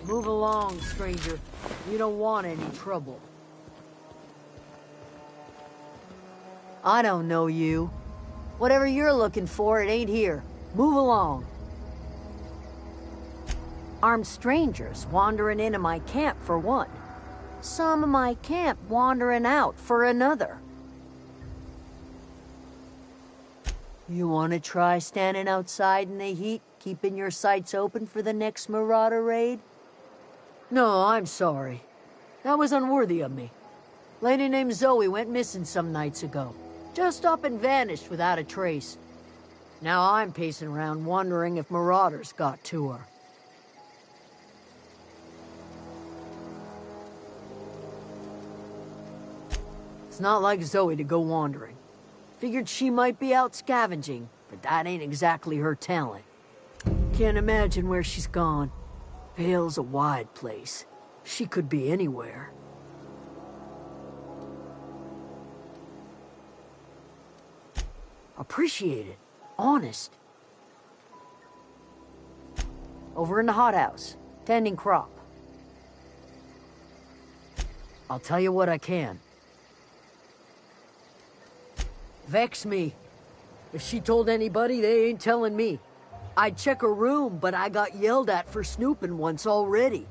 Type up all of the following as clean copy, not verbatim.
Move along, stranger. You don't want any trouble. I don't know you. Whatever you're looking for, it ain't here. Move along. Armed strangers wandering into my camp for one. Some of my camp wandering out for another. You want to try standing outside in the heat, keeping your sights open for the next marauder raid? No, I'm sorry. That was unworthy of me. Lady named Zoe went missing some nights ago. Just up and vanished without a trace. Now I'm pacing around wondering if marauders got to her. It's not like Zoe to go wandering. Figured she might be out scavenging, but that ain't exactly her talent. Can't imagine where she's gone. Vale's a wide place. She could be anywhere. Appreciate it. Honest. Over in the hothouse, tending crop. I'll tell you what I can. Vex me. If she told anybody, they ain't telling me. I'd check her room, but I got yelled at for snooping once already.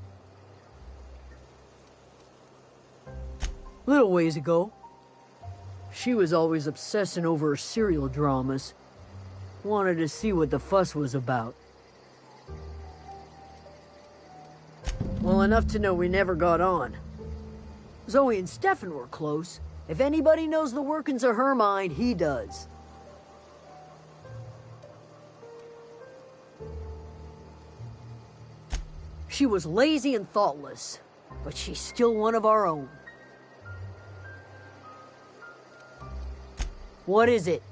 Little ways ago. She was always obsessing over her serial dramas. Wanted to see what the fuss was about. Well, enough to know we never got on. Zoe and Stefan were close. If anybody knows the workings of her mind, he does. She was lazy and thoughtless, but she's still one of our own. What is it?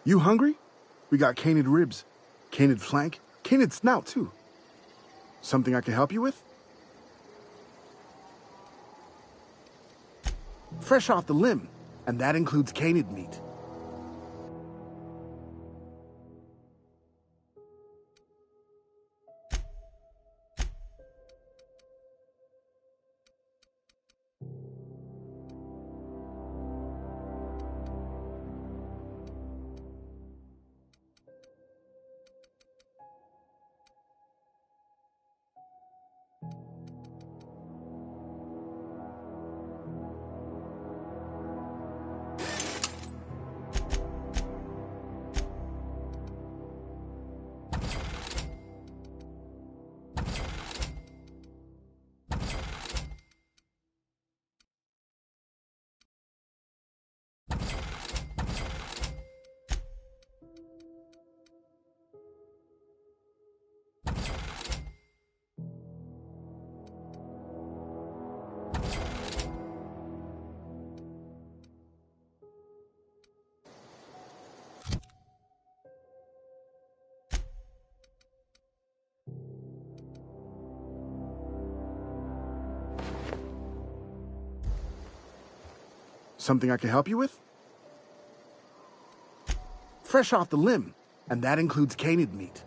You hungry? We got canid ribs, canid flank, canid snout, too. Something I can help you with? Fresh off the limb, and that includes canid meat. Something I can help you with? Fresh off the limb, and that includes canid meat.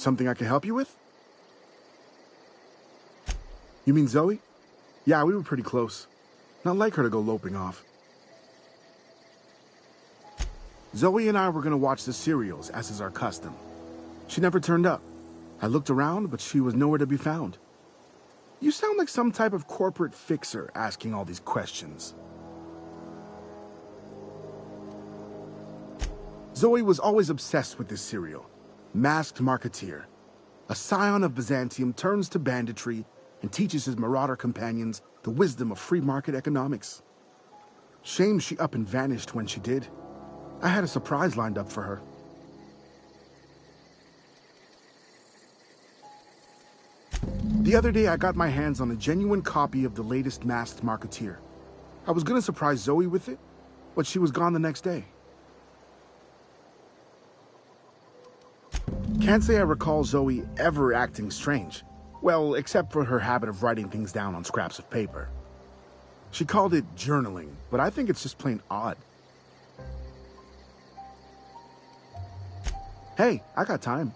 Something I can help you with? You mean Zoe? Yeah, we were pretty close. Not like her to go loping off. Zoe and I were gonna watch the serials, as is our custom. She never turned up. I looked around, but she was nowhere to be found. You sound like some type of corporate fixer asking all these questions. Zoe was always obsessed with this serial. Masked marketeer. A scion of Byzantium turns to banditry and teaches his marauder companions the wisdom of free market economics. Shame she up and vanished when she did. I had a surprise lined up for her. The other day I got my hands on a genuine copy of the latest Masked Marketeer. I was gonna surprise Zoe with it, but she was gone the next day. Can't say I recall Zoe ever acting strange. Well, except for her habit of writing things down on scraps of paper. She called it journaling, but I think it's just plain odd. Hey, I got time.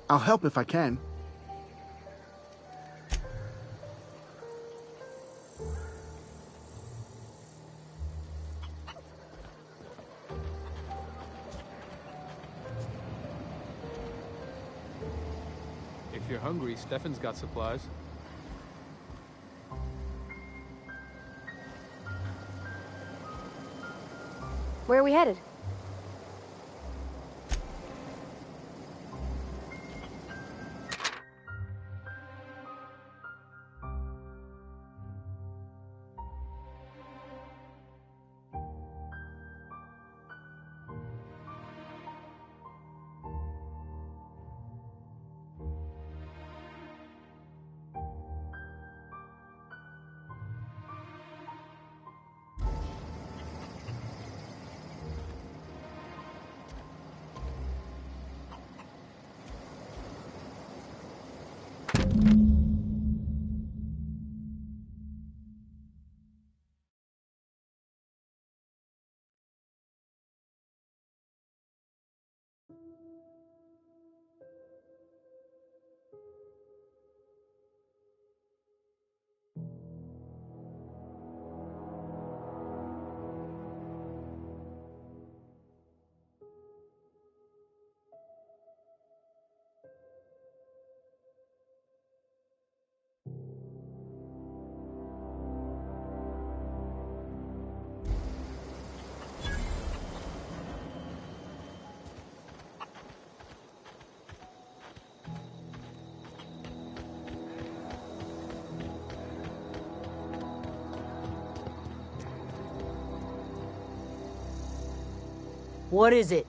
I'll help if I can. If you're hungry, Stefan's got supplies. Where are we headed? What is it?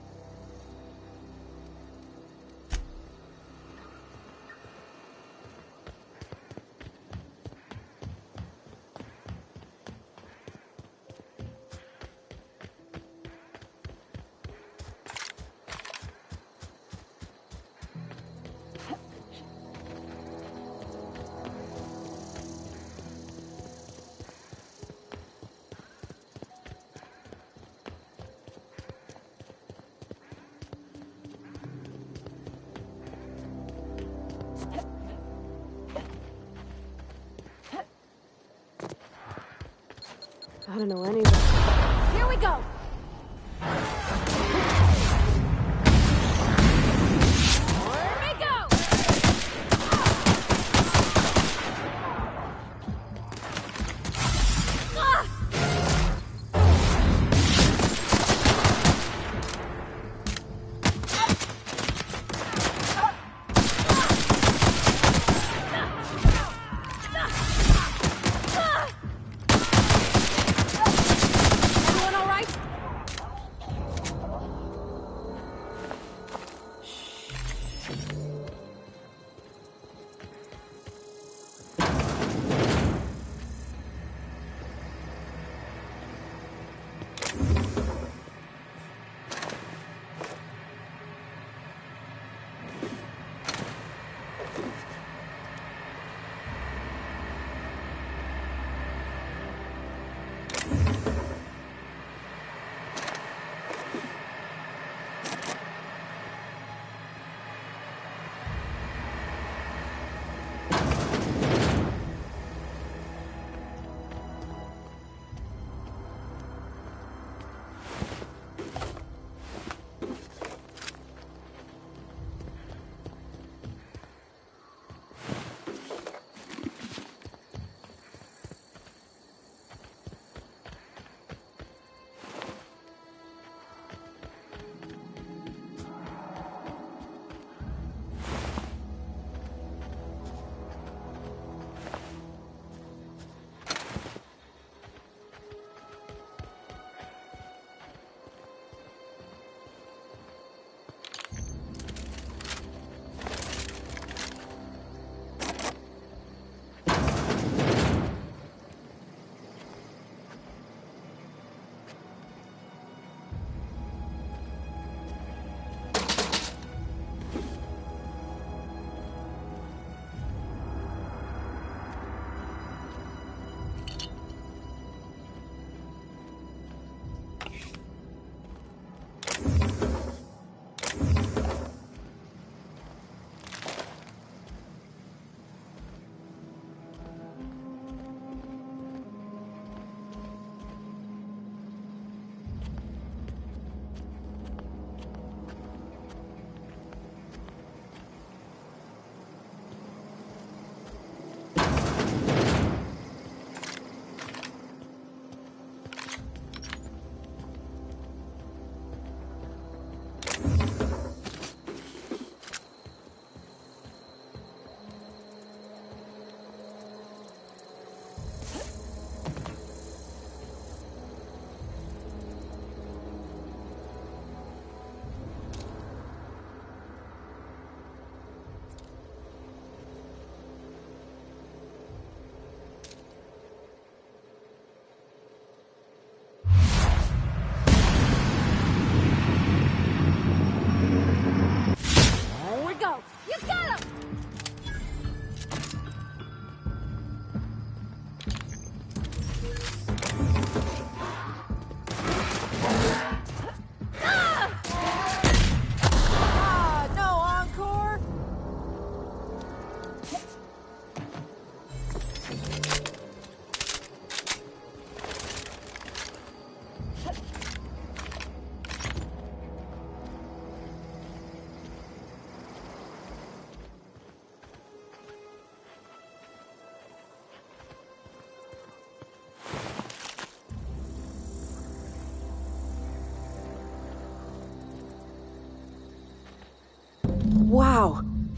I don't know any of that. Here we go! Here we go! Ah!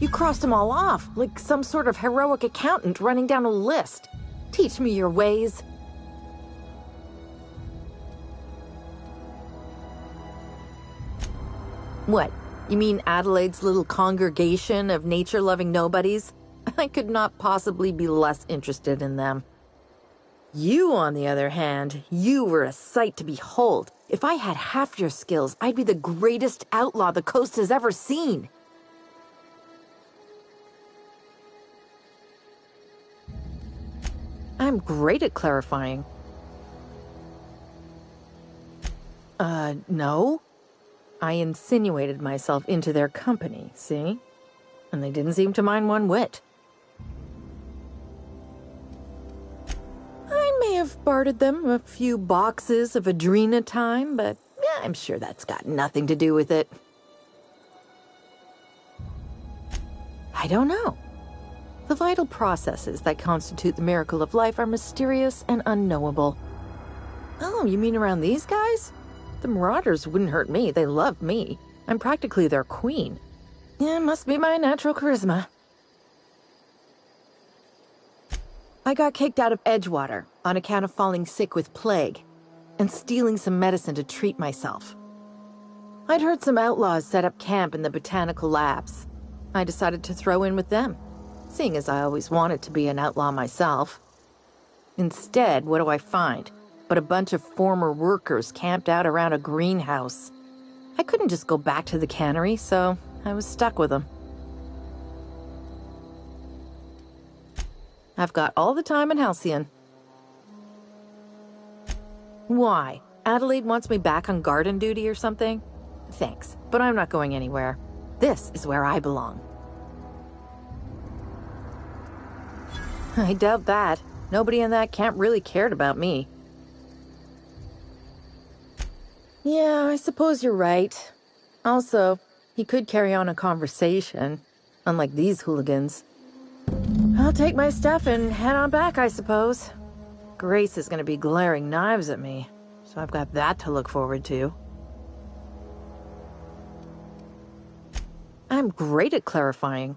You crossed them all off, like some sort of heroic accountant running down a list. Teach me your ways. What? You mean Adelaide's little congregation of nature-loving nobodies? I could not possibly be less interested in them. You, on the other hand, you were a sight to behold. If I had half your skills, I'd be the greatest outlaw the coast has ever seen. I'm great at clarifying. No. I insinuated myself into their company, see? And they didn't seem to mind one whit. I may have bartered them a few boxes of Adrena time, but yeah, I'm sure that's got nothing to do with it. I don't know. The vital processes that constitute the miracle of life are mysterious and unknowable. Oh, you mean around these guys? The Marauders wouldn't hurt me. They love me. I'm practically their queen. Yeah, must be my natural charisma. I got kicked out of Edgewater on account of falling sick with plague and stealing some medicine to treat myself. I'd heard some outlaws set up camp in the botanical labs. I decided to throw in with them, seeing as I always wanted to be an outlaw myself. Instead, what do I find? But a bunch of former workers camped out around a greenhouse. I couldn't just go back to the cannery, so I was stuck with them. I've got all the time in Halcyon. Why? Adelaide wants me back on garden duty or something? Thanks, but I'm not going anywhere. This is where I belong. I doubt that. Nobody in that camp really cared about me. Yeah, I suppose you're right. Also, he could carry on a conversation, unlike these hooligans. I'll take my stuff and head on back, I suppose. Grace is going to be glaring knives at me, so I've got that to look forward to. I'm great at clarifying.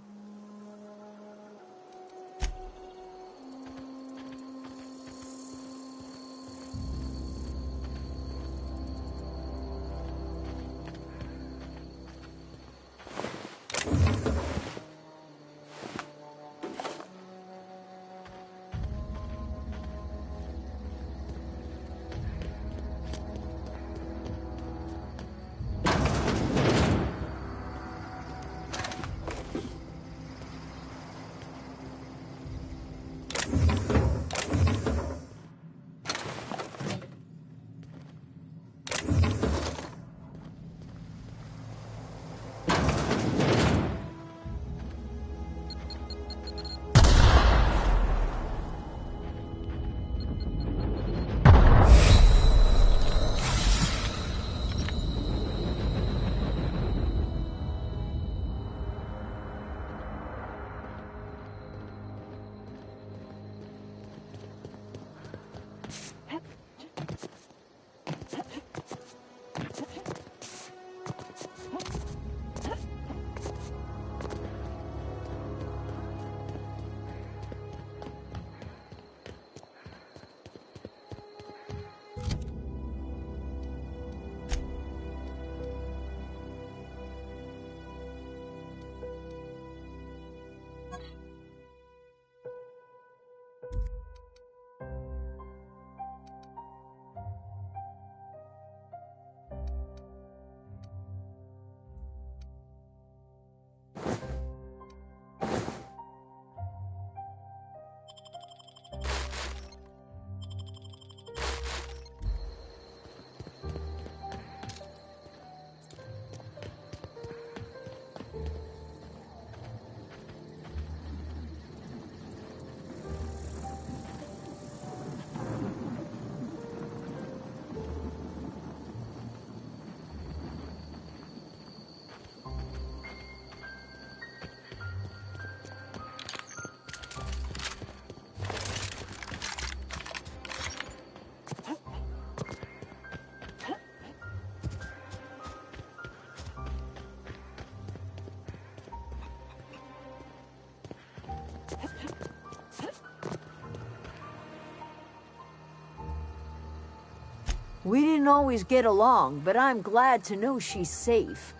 We didn't always get along, but I'm glad to know she's safe.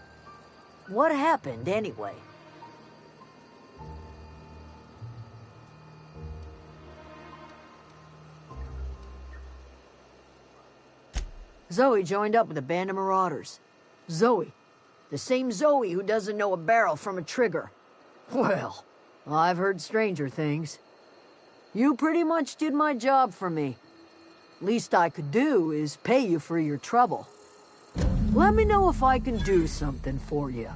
What happened, anyway? Zoe joined up with a band of marauders. Zoe. The same Zoe who doesn't know a barrel from a trigger. Well, I've heard stranger things. You pretty much did my job for me. Least I could do is pay you for your trouble. Let me know if I can do something for you.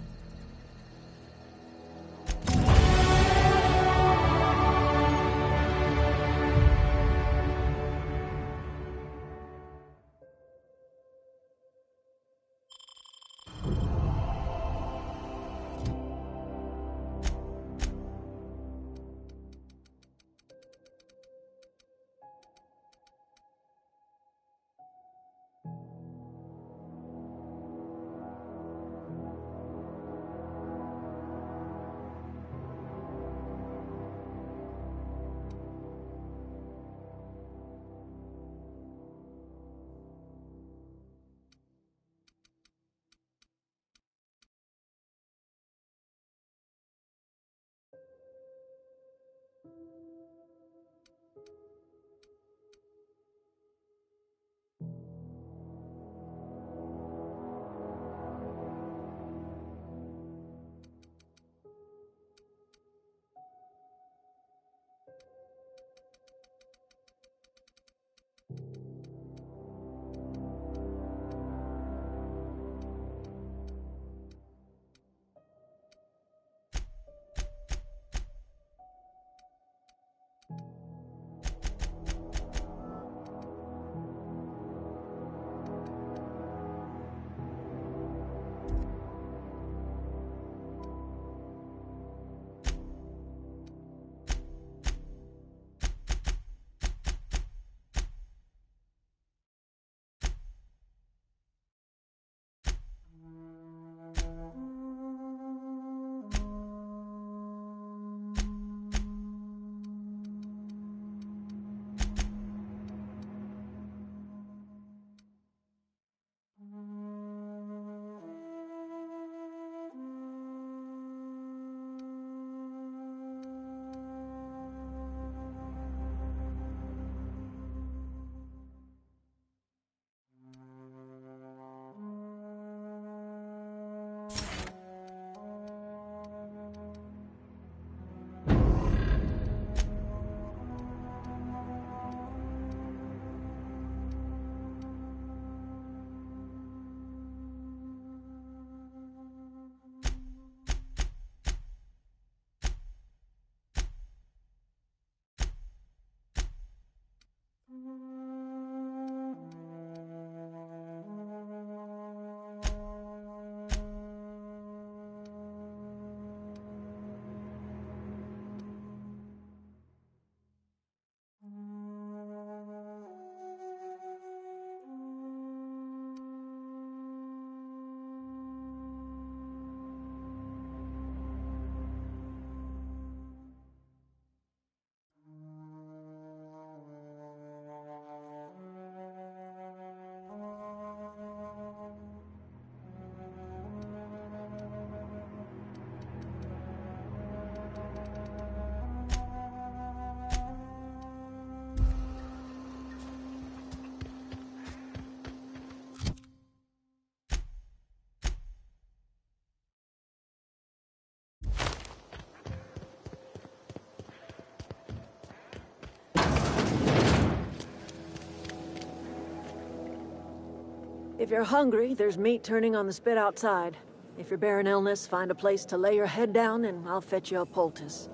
If you're hungry, there's meat turning on the spit outside. If you're bearing illness, find a place to lay your head down and I'll fetch you a poultice.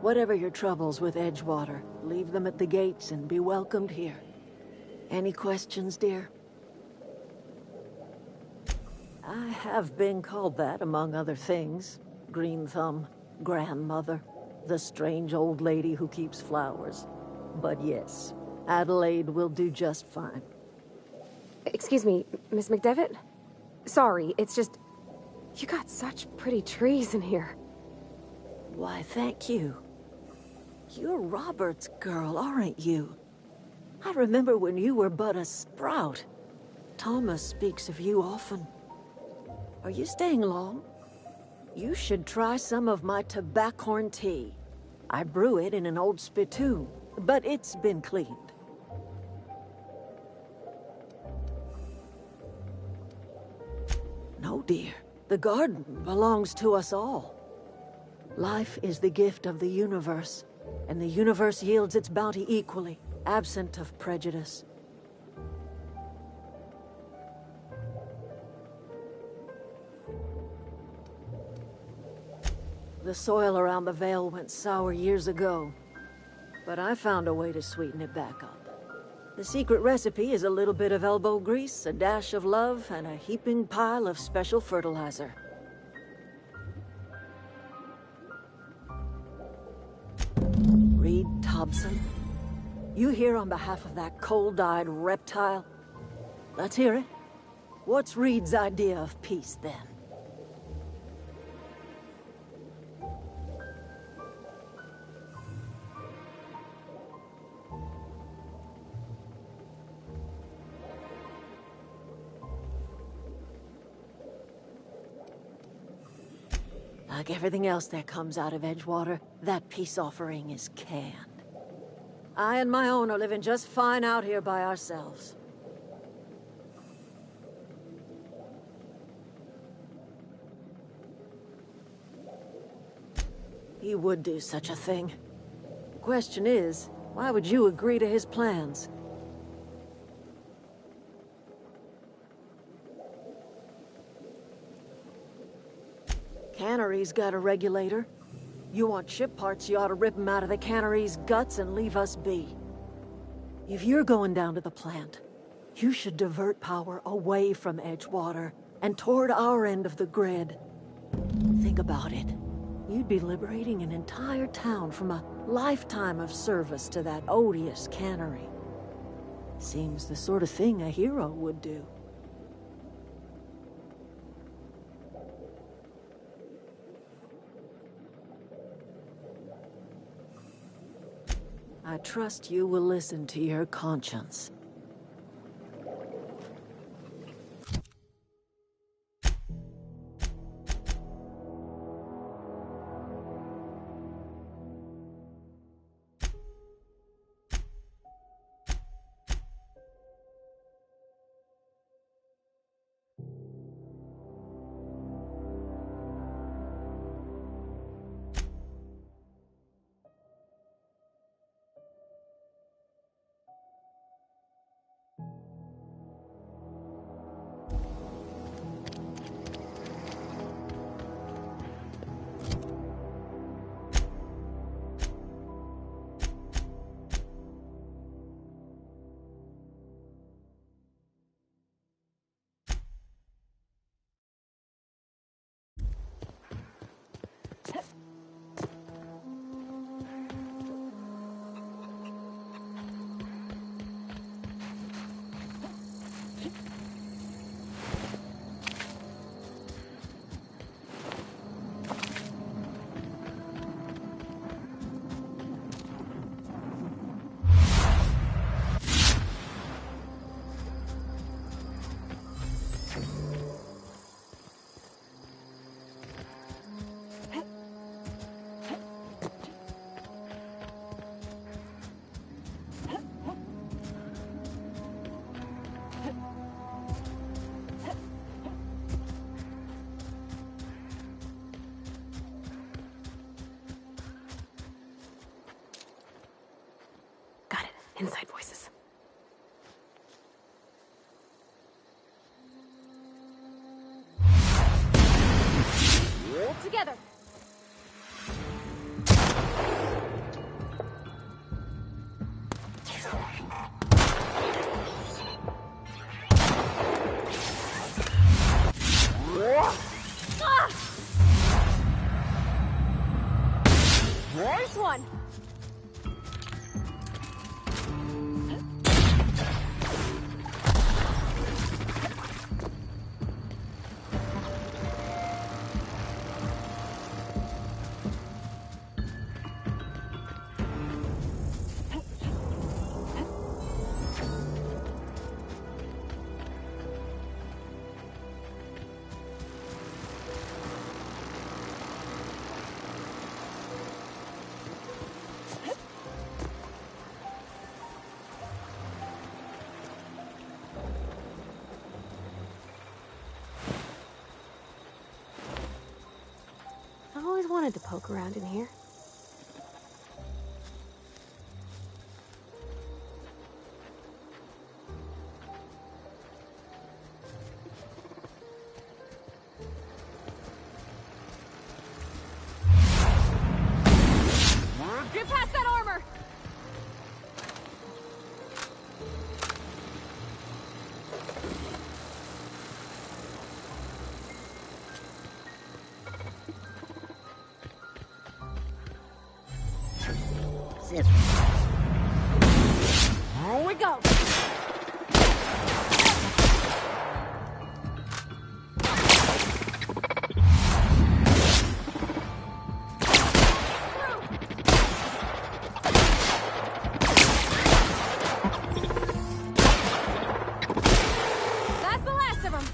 Whatever your troubles with Edgewater, leave them at the gates and be welcomed here. Any questions, dear? I have been called that, among other things. Green Thumb, grandmother, the strange old lady who keeps flowers. But yes, Adelaide will do just fine. Excuse me, Miss McDevitt? Sorry, it's just... You got such pretty trees in here. Why, thank you. You're Robert's girl, aren't you? I remember when you were but a sprout. Thomas speaks of you often. Are you staying long? You should try some of my tobaccorn tea. I brew it in an old spittoon, but it's been cleaned. No, dear. The garden belongs to us all. Life is the gift of the universe, and the universe yields its bounty equally, absent of prejudice. The soil around the Vale went sour years ago, but I found a way to sweeten it back up. The secret recipe is a little bit of elbow grease, a dash of love, and a heaping pile of special fertilizer. Reed Thompson, you here on behalf of that cold-eyed reptile? Let's hear it. What's Reed's idea of peace, then? Like everything else that comes out of Edgewater, that peace offering is canned. I and my own are living just fine out here by ourselves. He would do such a thing. The question is, why would you agree to his plans? Cannery's got a regulator. You want ship parts, you ought to rip them out of the cannery's guts and leave us be. If you're going down to the plant, you should divert power away from Edgewater and toward our end of the grid. Think about it. You'd be liberating an entire town from a lifetime of service to that odious cannery. Seems the sort of thing a hero would do. I trust you will listen to your conscience. Inside voices. All together. Nice one. wanted to poke around in here. Get past that armor! Here we go! That's the last of them!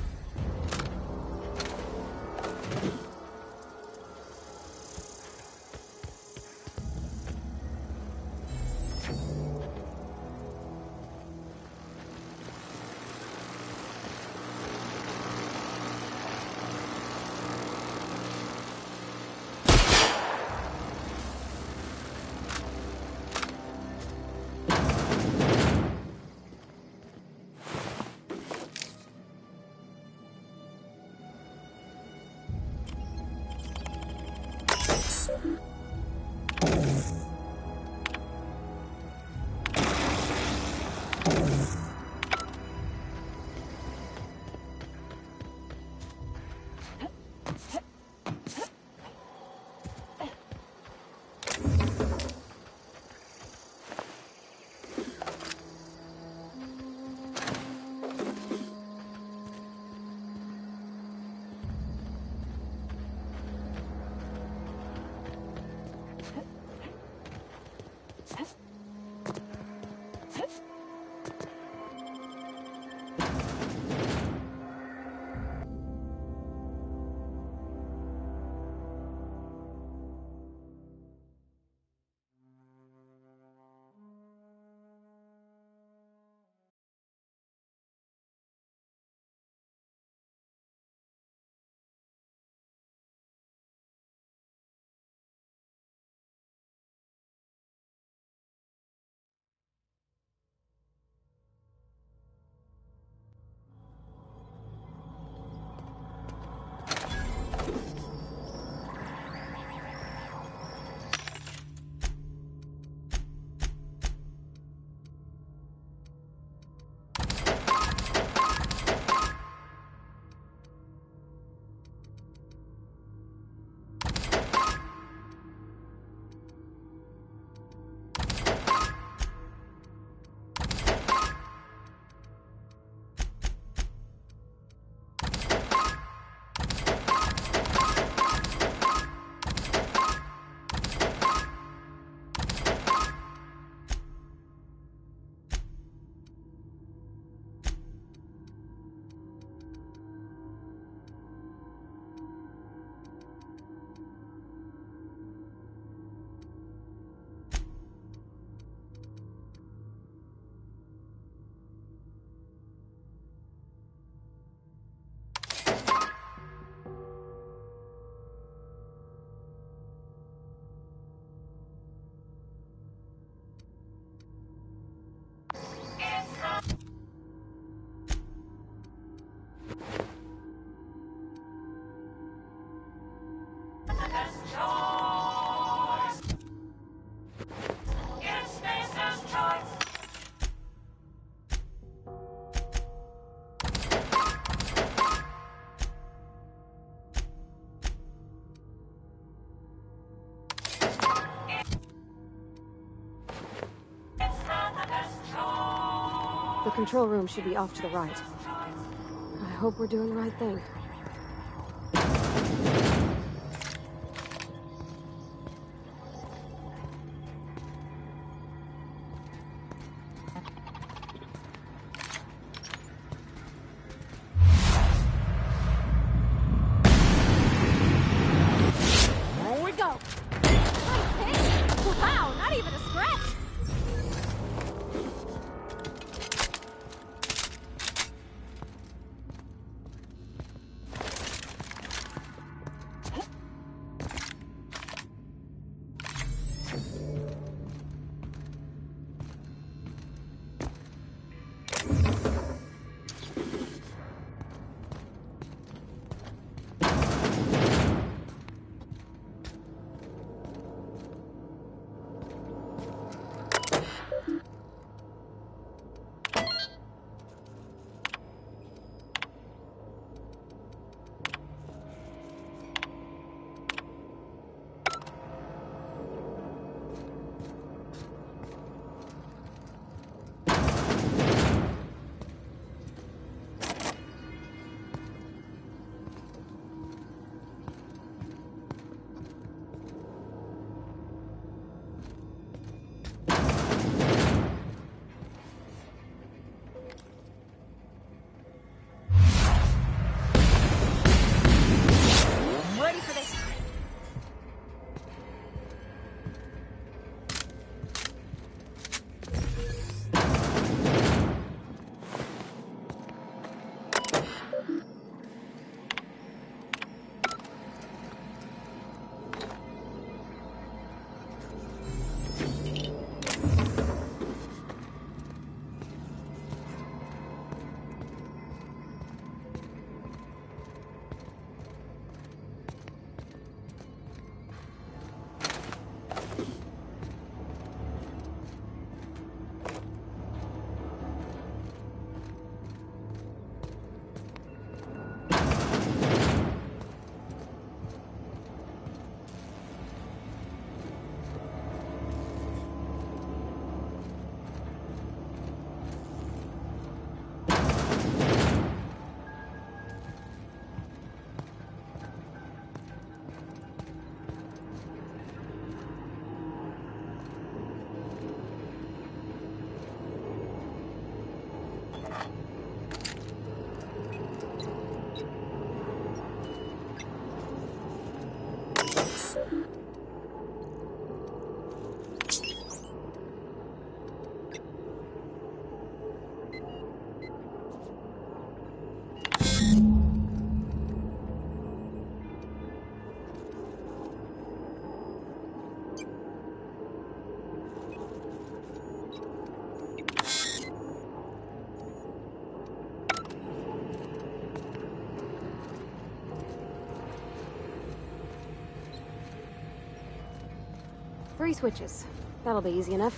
The control room should be off to the right. I hope we're doing the right thing. Here we go! Nice hit! Wow, not even a scratch! 3 switches. That'll be easy enough.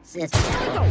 System.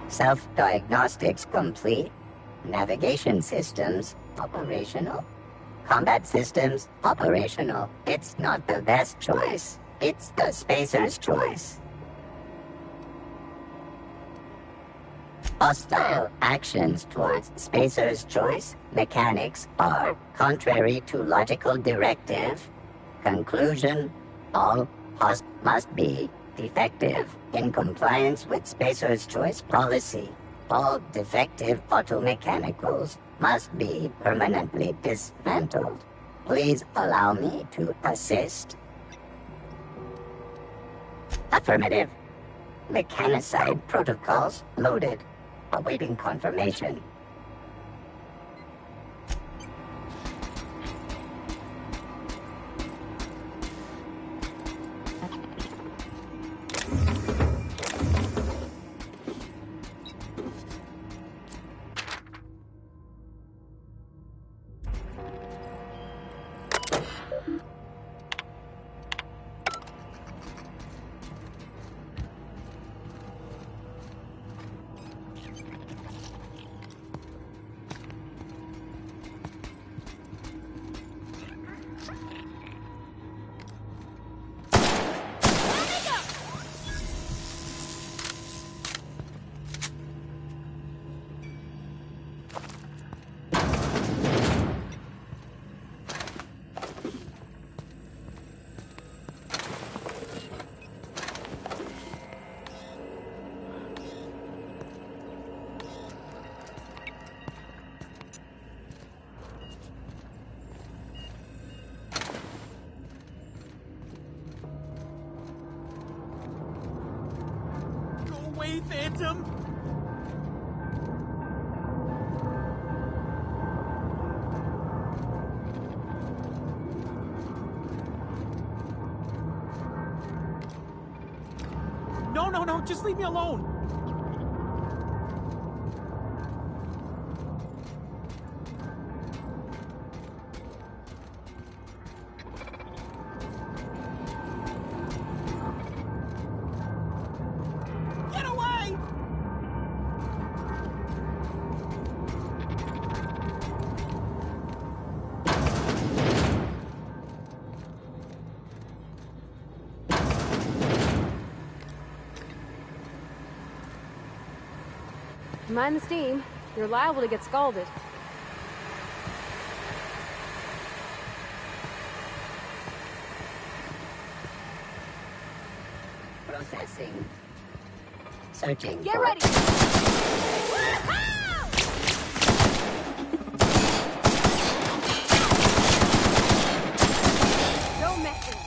Self-diagnostics complete. Navigation systems operational. Combat systems operational. It's not the best choice. It's the spacer's choice. Hostile actions towards spacer's choice mechanics are contrary to logical directive. Conclusion: all hosts must be defective in compliance with spacer's choice policy. All defective automechanicals must be permanently dismantled. Please allow me to assist. Affirmative. Mechanicide protocols loaded. Awaiting confirmation. Phantom! No, just leave me alone! Get away! Mind the steam. You're liable to get scalded. Processing. Searching. Get for- ready! No messing.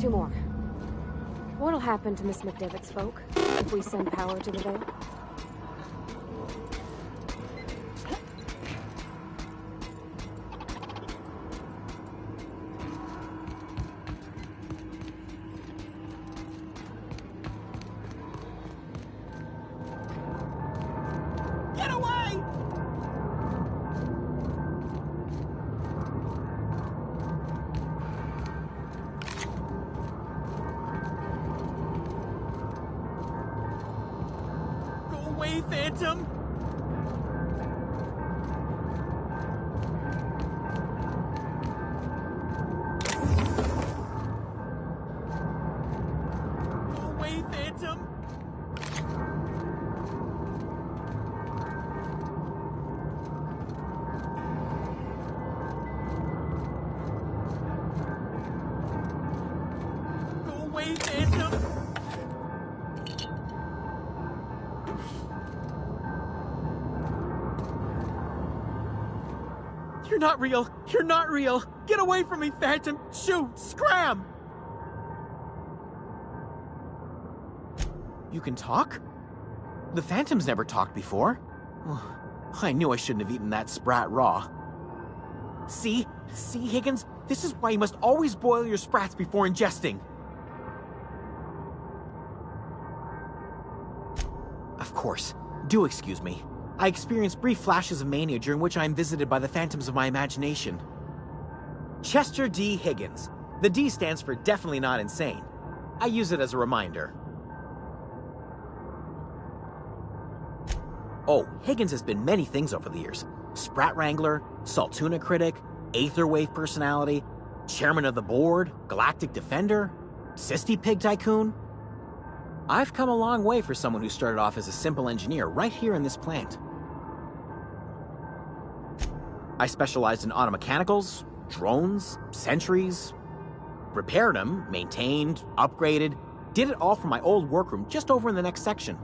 Two more. What'll happen to Miss McDevitt's folk if we send power to the Vale? Get away! Go away, Phantom! Go away, Phantom! Go away, Phantom! You're not real! You're not real! Get away from me, Phantom! Shoot! Scram! You can talk? The Phantom's never talked before. I knew I shouldn't have eaten that sprat raw. See? See, Higgins? This is why you must always boil your sprats before ingesting. Of course. Do excuse me. I experience brief flashes of mania during which I am visited by the phantoms of my imagination. Chester D. Higgins. The D stands for definitely not insane. I use it as a reminder. Oh, Higgins has been many things over the years. Sprat Wrangler, Saltuna Critic, Aetherwave Personality, Chairman of the Board, Galactic Defender, Sisty Pig Tycoon. I've come a long way for someone who started off as a simple engineer right here in this plant. I specialized in automechanicals, drones, sentries, repaired them, maintained, upgraded, Did it all from my old workroom just over in the next section.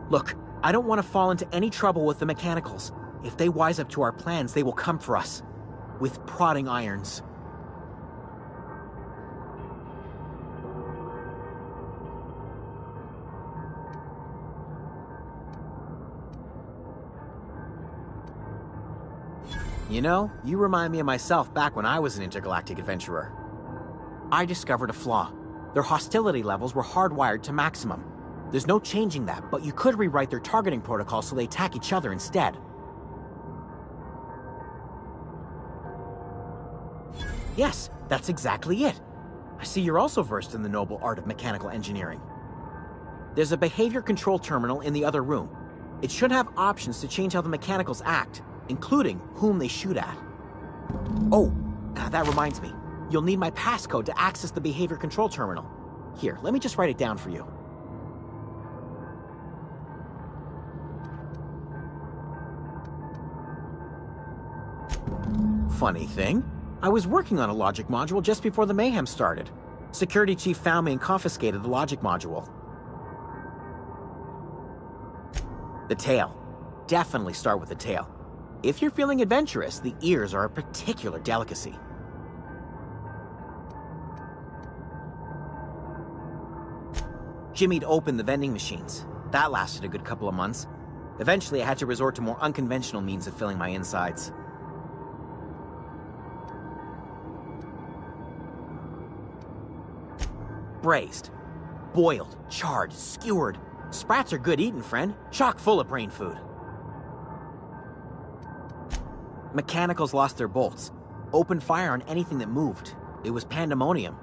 Look, I don't want to fall into any trouble with the mechanicals. If they wise up to our plans, they will come for us. With prodding irons. You know, you remind me of myself back when I was an intergalactic adventurer. I discovered a flaw. Their hostility levels were hardwired to maximum. There's no changing that, but you could rewrite their targeting protocol so they attack each other instead. Yes, that's exactly it. I see you're also versed in the noble art of mechanical engineering. There's a behavior control terminal in the other room. It should have options to change how the mechanicals act, including whom they shoot at. Oh, that reminds me. You'll need my passcode to access the behavior control terminal. Here, let me just write it down for you. Funny thing, I was working on a logic module just before the mayhem started. Security chief found me and confiscated the logic module. The tail. Definitely start with the tail. If you're feeling adventurous, the ears are a particular delicacy. Jimmy'd opened the vending machines. That lasted a good couple of months. Eventually, I had to resort to more unconventional means of filling my insides. Braised, boiled, charred, skewered. Sprats are good eating, friend. Chock full of brain food. Mechanicals lost their bolts. Opened fire on anything that moved. It was pandemonium.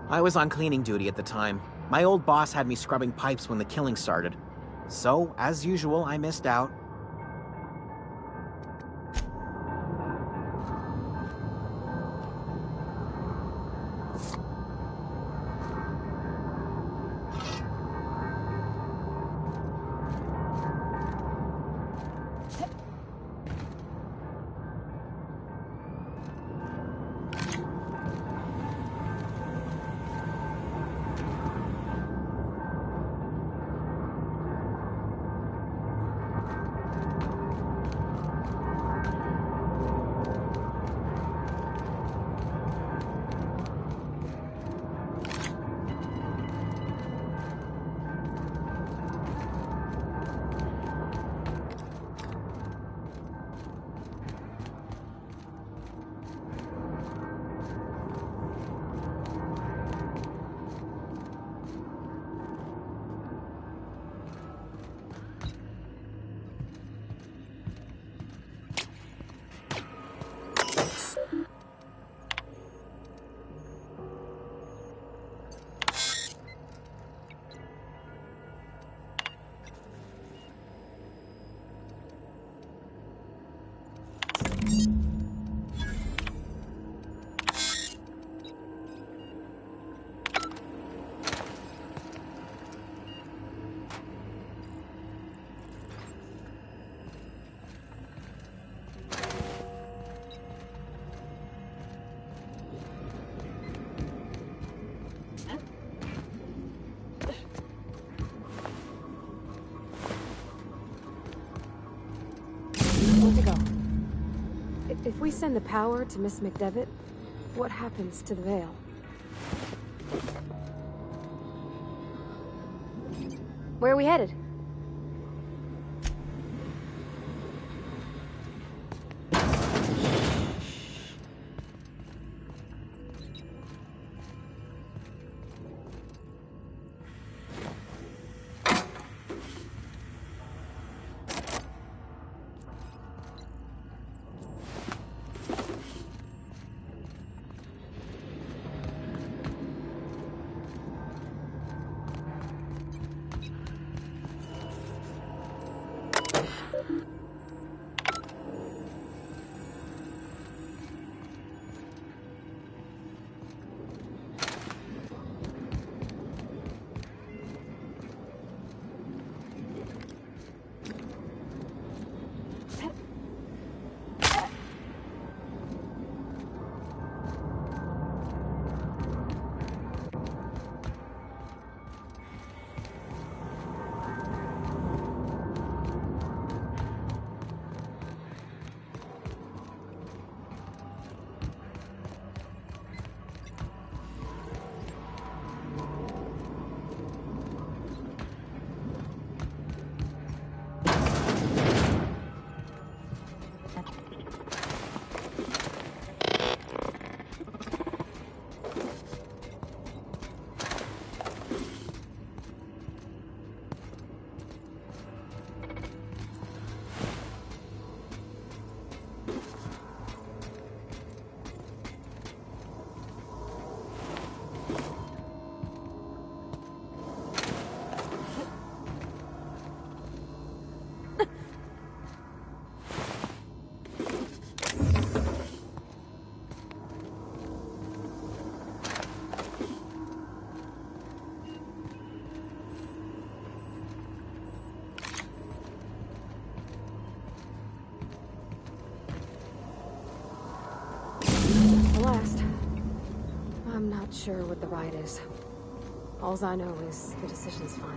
I was on cleaning duty at the time. My old boss had me scrubbing pipes when the killing started. So, as usual, I missed out. If we send the power to Miss McDevitt, what happens to the veil? Where are we headed? not sure what the right is. Alls I know is the decision's final.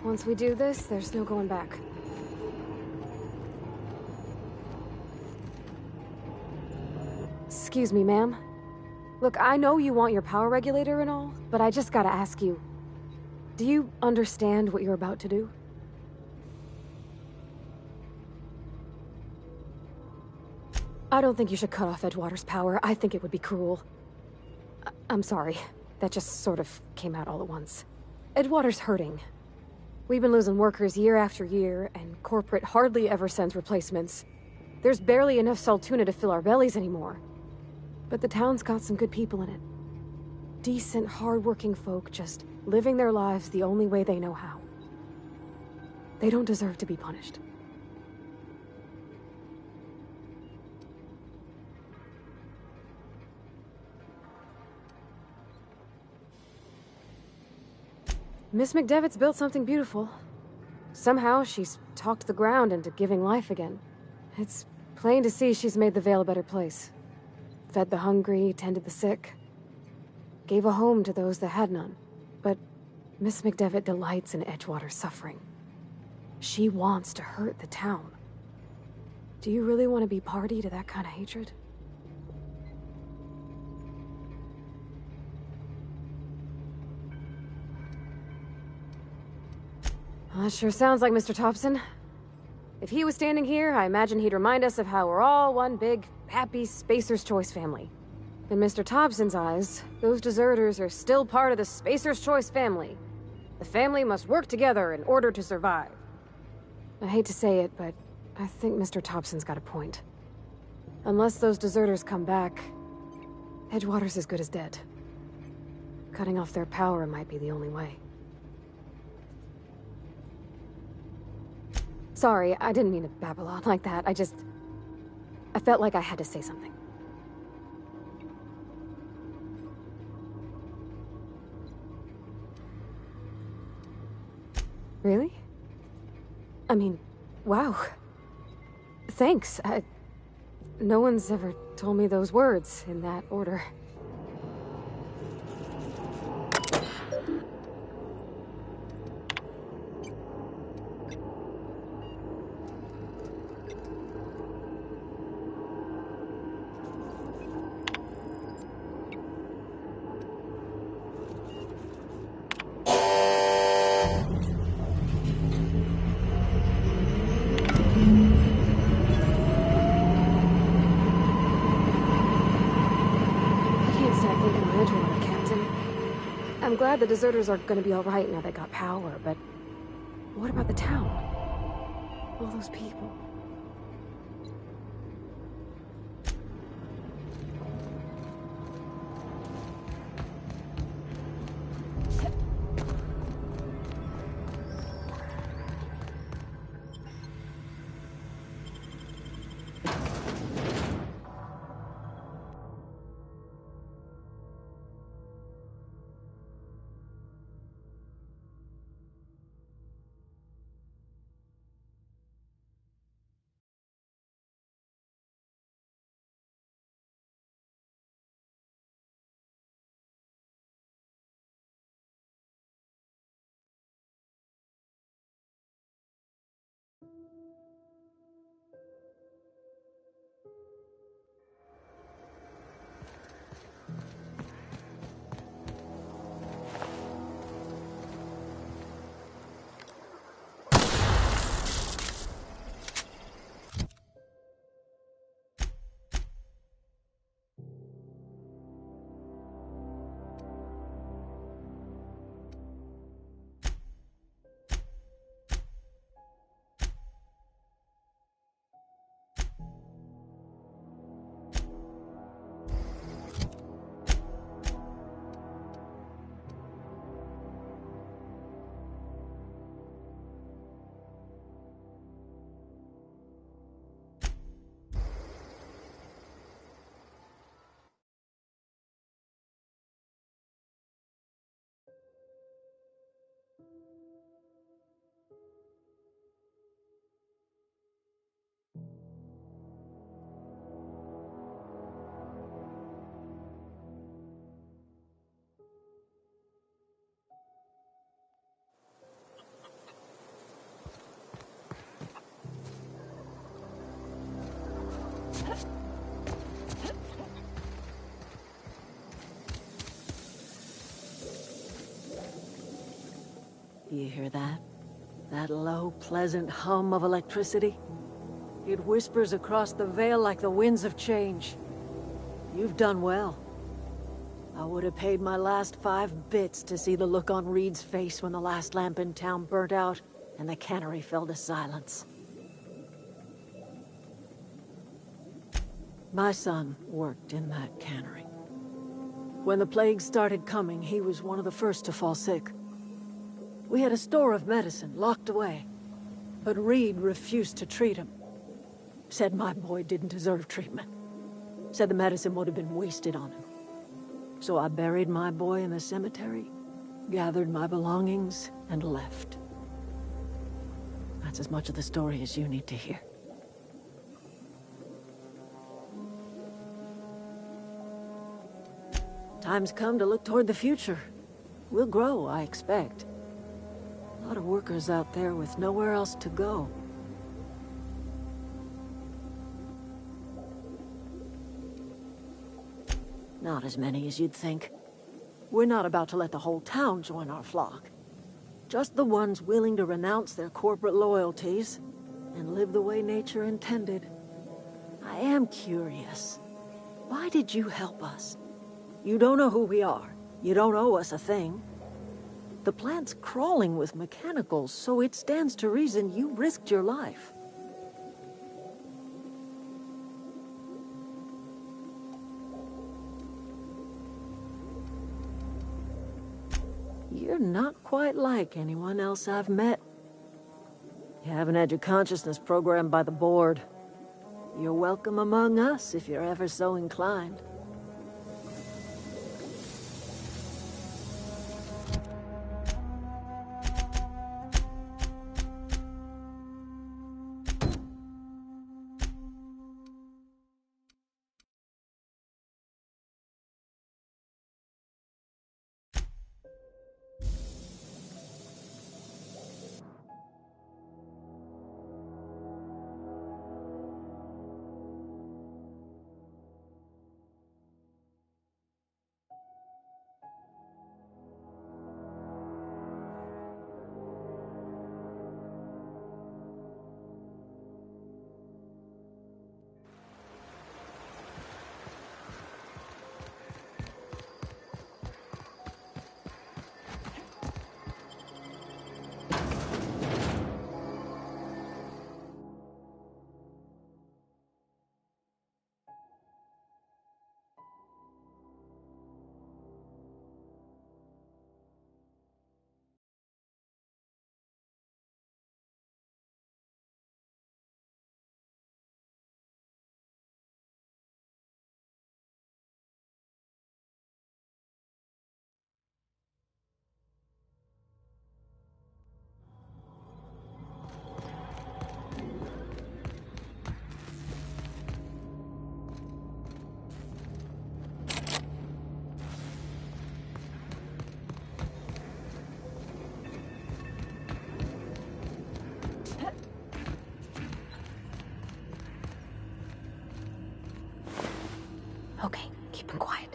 Once we do this, there's no going back. Excuse me, ma'am. Look, I know you want your power regulator and all, but I just gotta ask you. Do you understand what you're about to do? I don't think you should cut off Edgewater's power. I think it would be cruel. I'm sorry. That just sort of came out all at once. Edgewater's hurting. We've been losing workers year after year, and corporate hardly ever sends replacements. There's barely enough Saltuna to fill our bellies anymore. But the town's got some good people in it. Decent, hard-working folk just living their lives the only way they know how. They don't deserve to be punished. Miss McDevitt's built something beautiful. Somehow, she's talked the ground into giving life again. It's plain to see she's made the Vale a better place. Fed the hungry, tended the sick. Gave a home to those that had none. But Miss McDevitt delights in Edgewater's suffering. She wants to hurt the town. Do you really want to be party to that kind of hatred? Well, that sure sounds like Mr. Thompson. If he was standing here, I imagine he'd remind us of how we're all one big, happy Spacer's Choice family. In Mr. Thompson's eyes, those deserters are still part of the Spacer's Choice family. The family must work together in order to survive. I hate to say it, but I think Mr. Thompson's got a point. Unless those deserters come back, Edgewater's as good as dead. Cutting off their power might be the only way. Sorry, I didn't mean to babble on like that. I felt like I had to say something. Really? I mean, wow. Thanks. No one's ever told me those words in that order. I'm glad the deserters are gonna be all right now they got power, but what about the town? All those people. You hear that? That low, pleasant hum of electricity? It whispers across the veil like the winds of change. You've done well. I would have paid my last 5 bits to see the look on Reed's face when the last lamp in town burnt out and the cannery fell to silence. My son worked in that cannery. When the plague started coming, he was one of the first to fall sick. We had a store of medicine locked away, but Reed refused to treat him. Said my boy didn't deserve treatment. Said the medicine would have been wasted on him. So I buried my boy in the cemetery, gathered my belongings, and left. That's as much of the story as you need to hear. Time's come to look toward the future. We'll grow, I expect. A lot of workers out there with nowhere else to go. Not as many as you'd think. We're not about to let the whole town join our flock. Just the ones willing to renounce their corporate loyalties and live the way nature intended. I am curious. Why did you help us? You don't know who we are. You don't owe us a thing. The plant's crawling with mechanicals, so it stands to reason you risked your life. You're not quite like anyone else I've met. You haven't had your consciousness programmed by the board. You're welcome among us if you're ever so inclined. Okay, keep him quiet.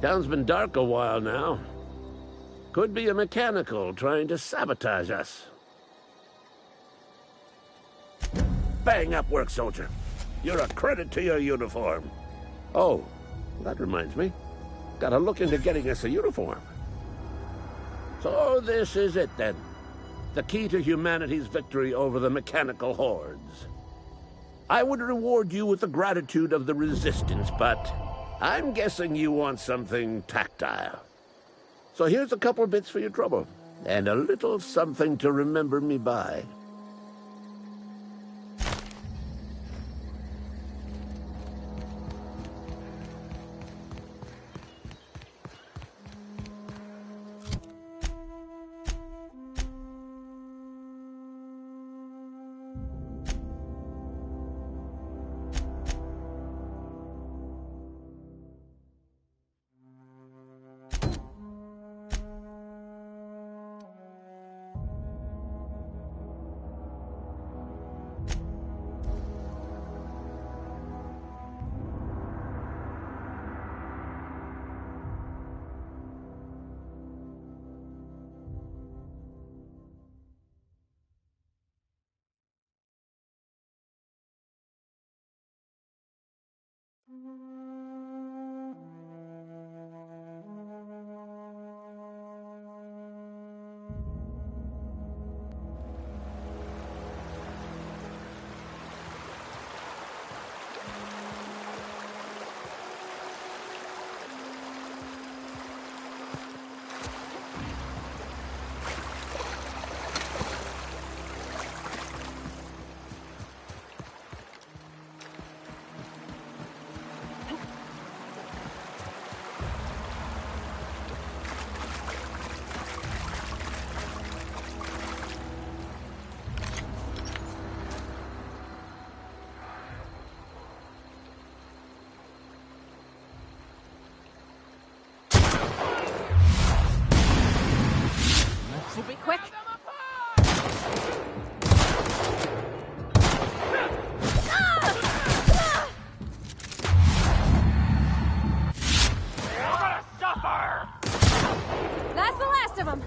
Town's been dark a while now. Could be a mechanical trying to sabotage us. Bang up work, soldier. You're a credit to your uniform. Oh, that reminds me. Gotta look into getting us a uniform. So this is it then. The key to humanity's victory over the mechanical hordes. I would reward you with the gratitude of the Resistance, but I'm guessing you want something tactile. So here's a couple bits for your trouble, and a little something to remember me by. Should be quick. That's the last of them.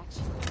scratch.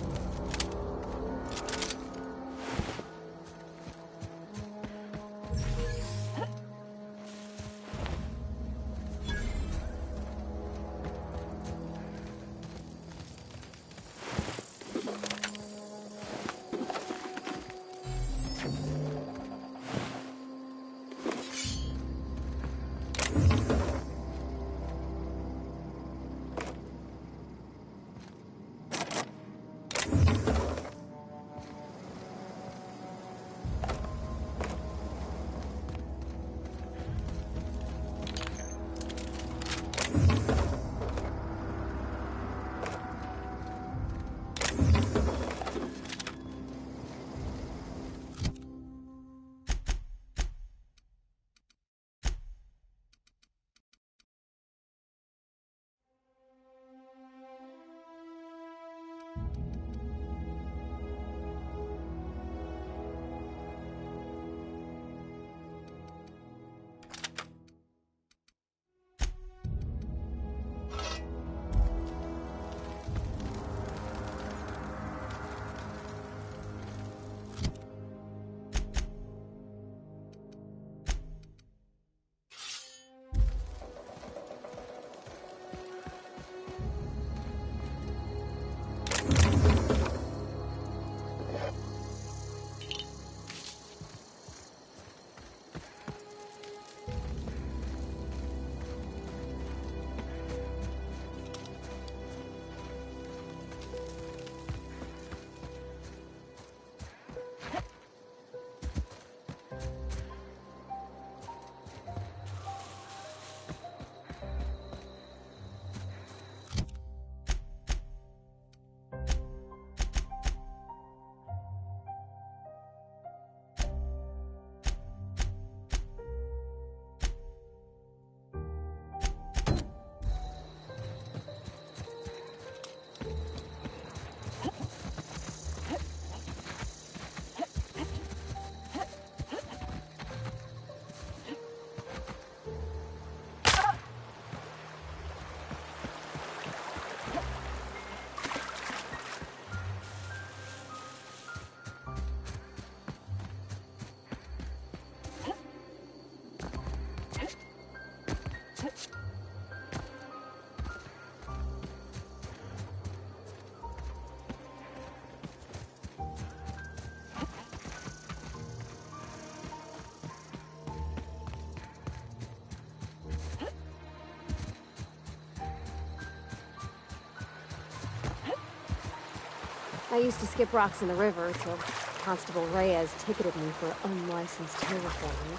I used to skip rocks in the river till Constable Reyes ticketed me for unlicensed terraforming.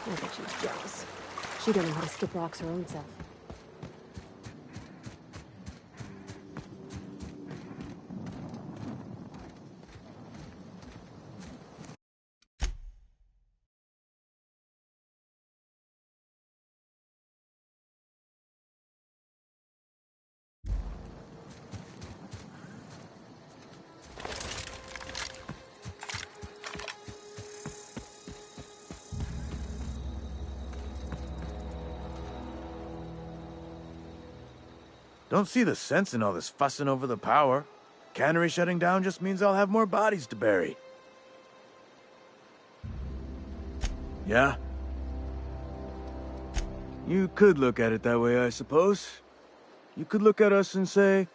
I bet she was jealous. She don't know how to skip rocks her own self. Don't see the sense in all this fussing over the power. Cannery shutting down just means I'll have more bodies to bury. Yeah? You could look at it that way, I suppose. You could look at us and say,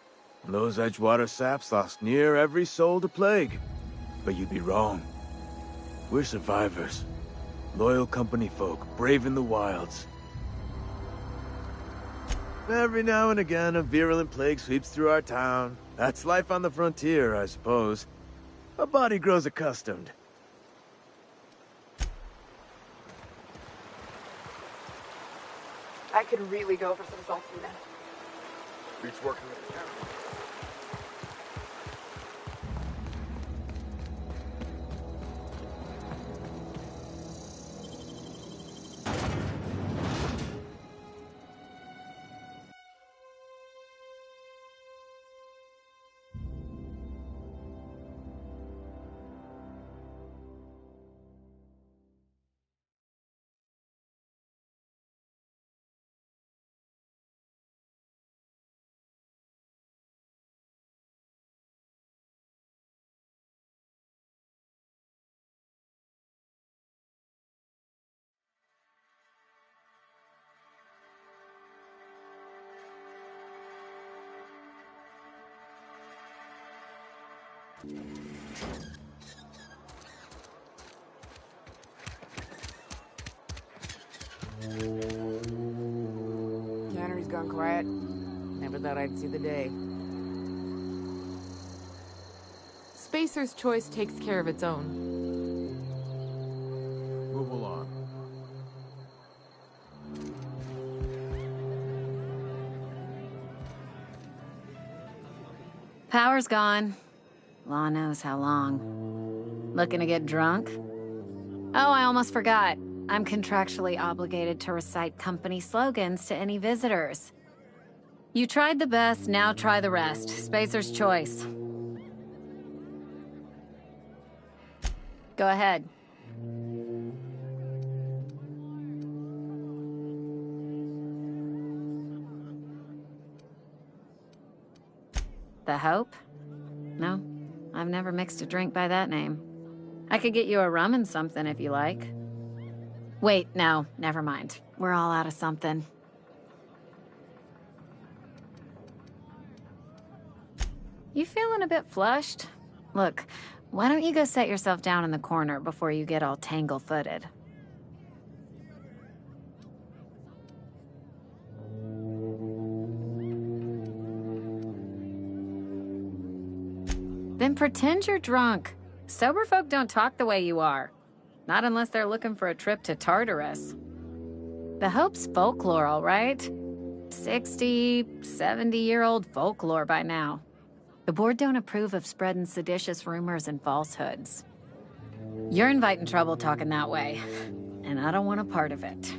those Edgewater saps lost near every soul to plague. But you'd be wrong. We're survivors. Loyal company folk, braving the wilds. Every now and again, a virulent plague sweeps through our town. That's life on the frontier, I suppose. A body grows accustomed. I could really go for some salty now. Beats working with the camera. Tannery's gone quiet. Never thought I'd see the day. Spacer's Choice takes care of its own. Move along. Power's gone. Law knows how long. Looking to get drunk? Oh, I almost forgot. I'm contractually obligated to recite company slogans to any visitors. You tried the best, now try the rest. Spacer's Choice. Go ahead. The Hope? No, I've never mixed a drink by that name. I could get you a rum and something if you like. Wait, no, never mind. We're all out of something. You feeling a bit flushed? Look, why don't you go set yourself down in the corner before you get all tangle-footed? Then pretend you're drunk. Sober folk don't talk the way you are. Not unless they're looking for a trip to Tartarus. The Hope's folklore, all right? 60, 70-year-old folklore by now. The board don't approve of spreading seditious rumors and falsehoods. You're inviting trouble talking that way, and I don't want a part of it.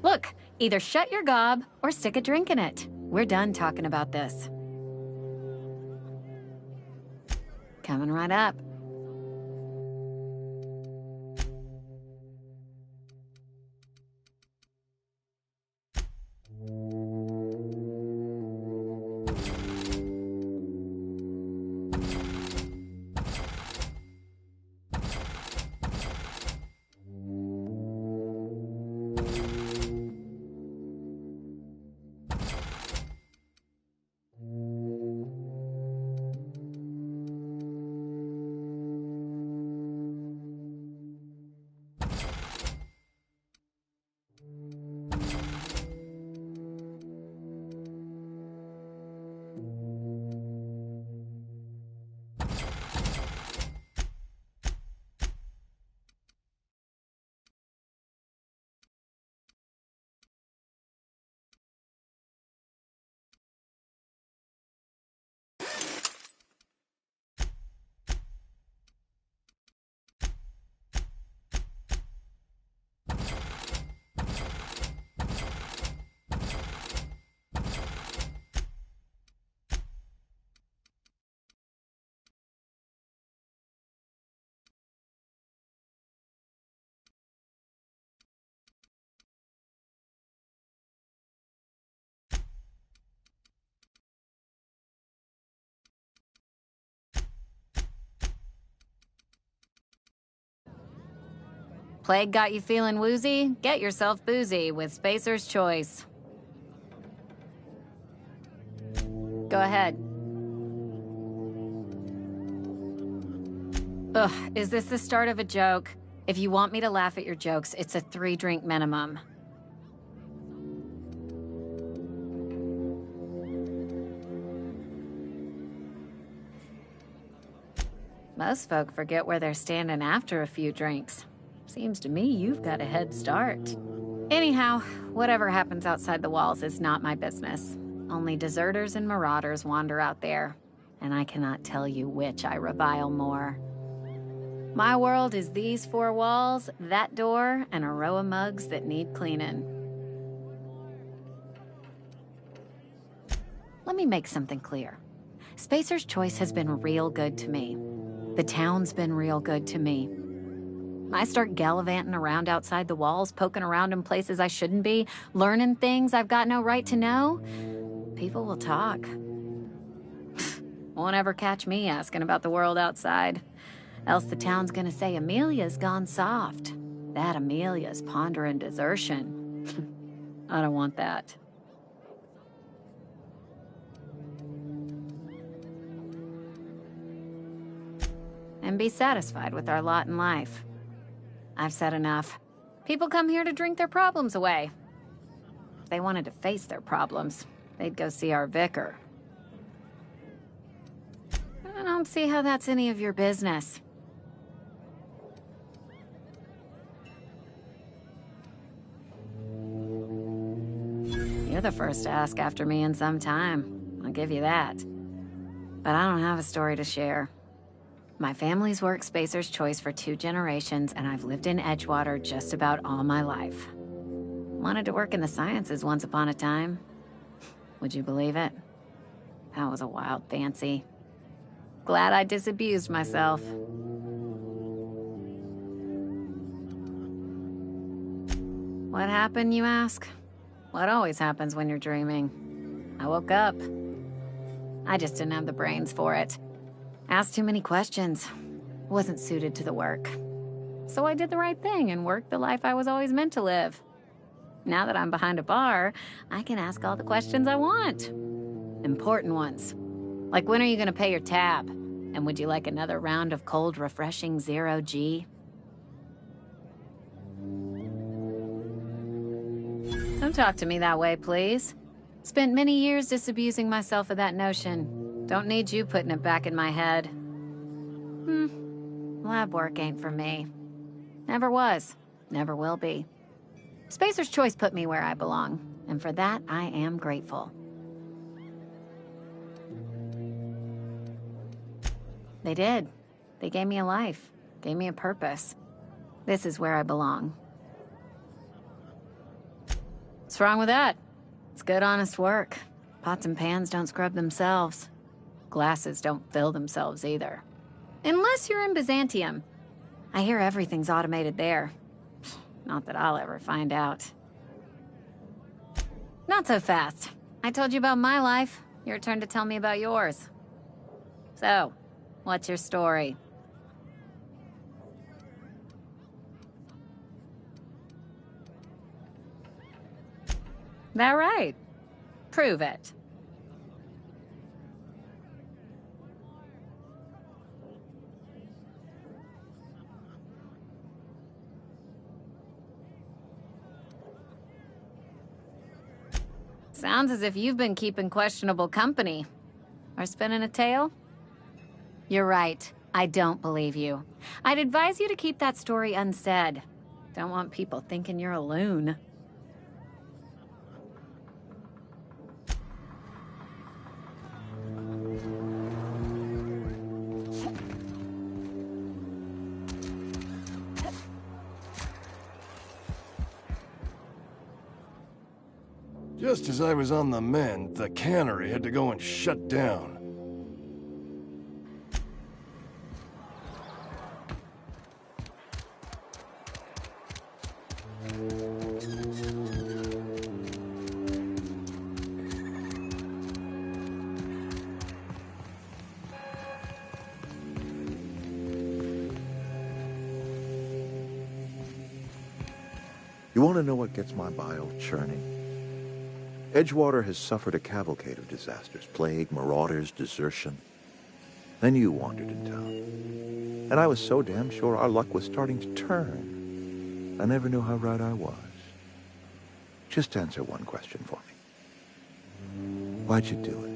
Look, either shut your gob or stick a drink in it. We're done talking about this. Coming right up. Plague got you feeling woozy? Get yourself boozy with Spacer's Choice. Go ahead. Ugh, is this the start of a joke? If you want me to laugh at your jokes, it's a 3-drink minimum. Most folk forget where they're standing after a few drinks. Seems to me you've got a head start. Anyhow, whatever happens outside the walls is not my business. Only deserters and marauders wander out there, and I cannot tell you which I revile more. My world is these 4 walls, that door, and a row of mugs that need cleaning. Let me make something clear. Spacer's Choice has been real good to me. The town's been real good to me. I start gallivanting around outside the walls, poking around in places I shouldn't be, learning things I've got no right to know. People will talk. Won't ever catch me asking about the world outside. Else the town's gonna say Amelia's gone soft. That Amelia's pondering desertion. I don't want that. and be satisfied with our lot in life. I've said enough. People come here to drink their problems away. If they wanted to face their problems, they'd go see our vicar. I don't see how that's any of your business. You're the first to ask after me in some time. I'll give you that. But I don't have a story to share. My family's worked Spacer's Choice for 2 generations, and I've lived in Edgewater just about all my life. Wanted to work in the sciences once upon a time. Would you believe it? That was a wild fancy. Glad I disabused myself. What happened, you ask? What always happens when you're dreaming. I woke up. I just didn't have the brains for it. Asked too many questions. Wasn't suited to the work. So I did the right thing and worked the life I was always meant to live. Now that I'm behind a bar, I can ask all the questions I want. Important ones. Like, when are you gonna pay your tab? And would you like another round of cold, refreshing 0G? Don't talk to me that way, please. Spent many years disabusing myself of that notion. Don't need you putting it back in my head. Lab work ain't for me. Never was. Never will be. Spacer's Choice put me where I belong, and for that, I am grateful. They did. They gave me a life. Gave me a purpose. This is where I belong. What's wrong with that? It's good, honest work. Pots and pans don't scrub themselves. Glasses don't fill themselves either. Unless you're in Byzantium. I hear everything's automated there. Not that I'll ever find out. Not so fast. I told you about my life. Your turn to tell me about yours. So, what's your story? That right? Prove it. Sounds as if you've been keeping questionable company. Or spinning a tale? You're right. I don't believe you. I'd advise you to keep that story unsaid. Don't want people thinking you're a loon. Just as I was on the mend, the cannery had to go and shut down. You want to know what gets my bile churning? Edgewater has suffered a cavalcade of disasters. Plague, marauders, desertion. Then you wandered in town. And I was so damn sure our luck was starting to turn. I never knew how right I was. Just answer one question for me. Why'd you do it?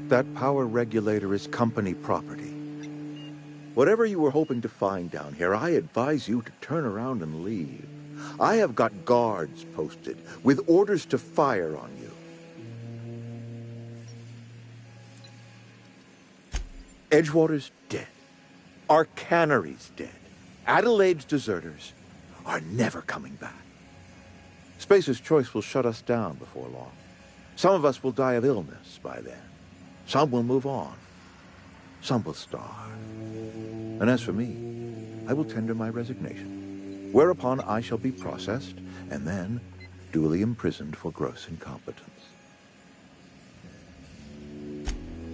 That power regulator is company property. Whatever you were hoping to find down here, I advise you to turn around and leave. I have got guards posted with orders to fire on you. Edgewater's dead. Our cannery's dead. Adelaide's deserters are never coming back. Spacer's Choice will shut us down before long. Some of us will die of illness by then. Some will move on. Some will starve. And as for me, I will tender my resignation, whereupon I shall be processed and then duly imprisoned for gross incompetence.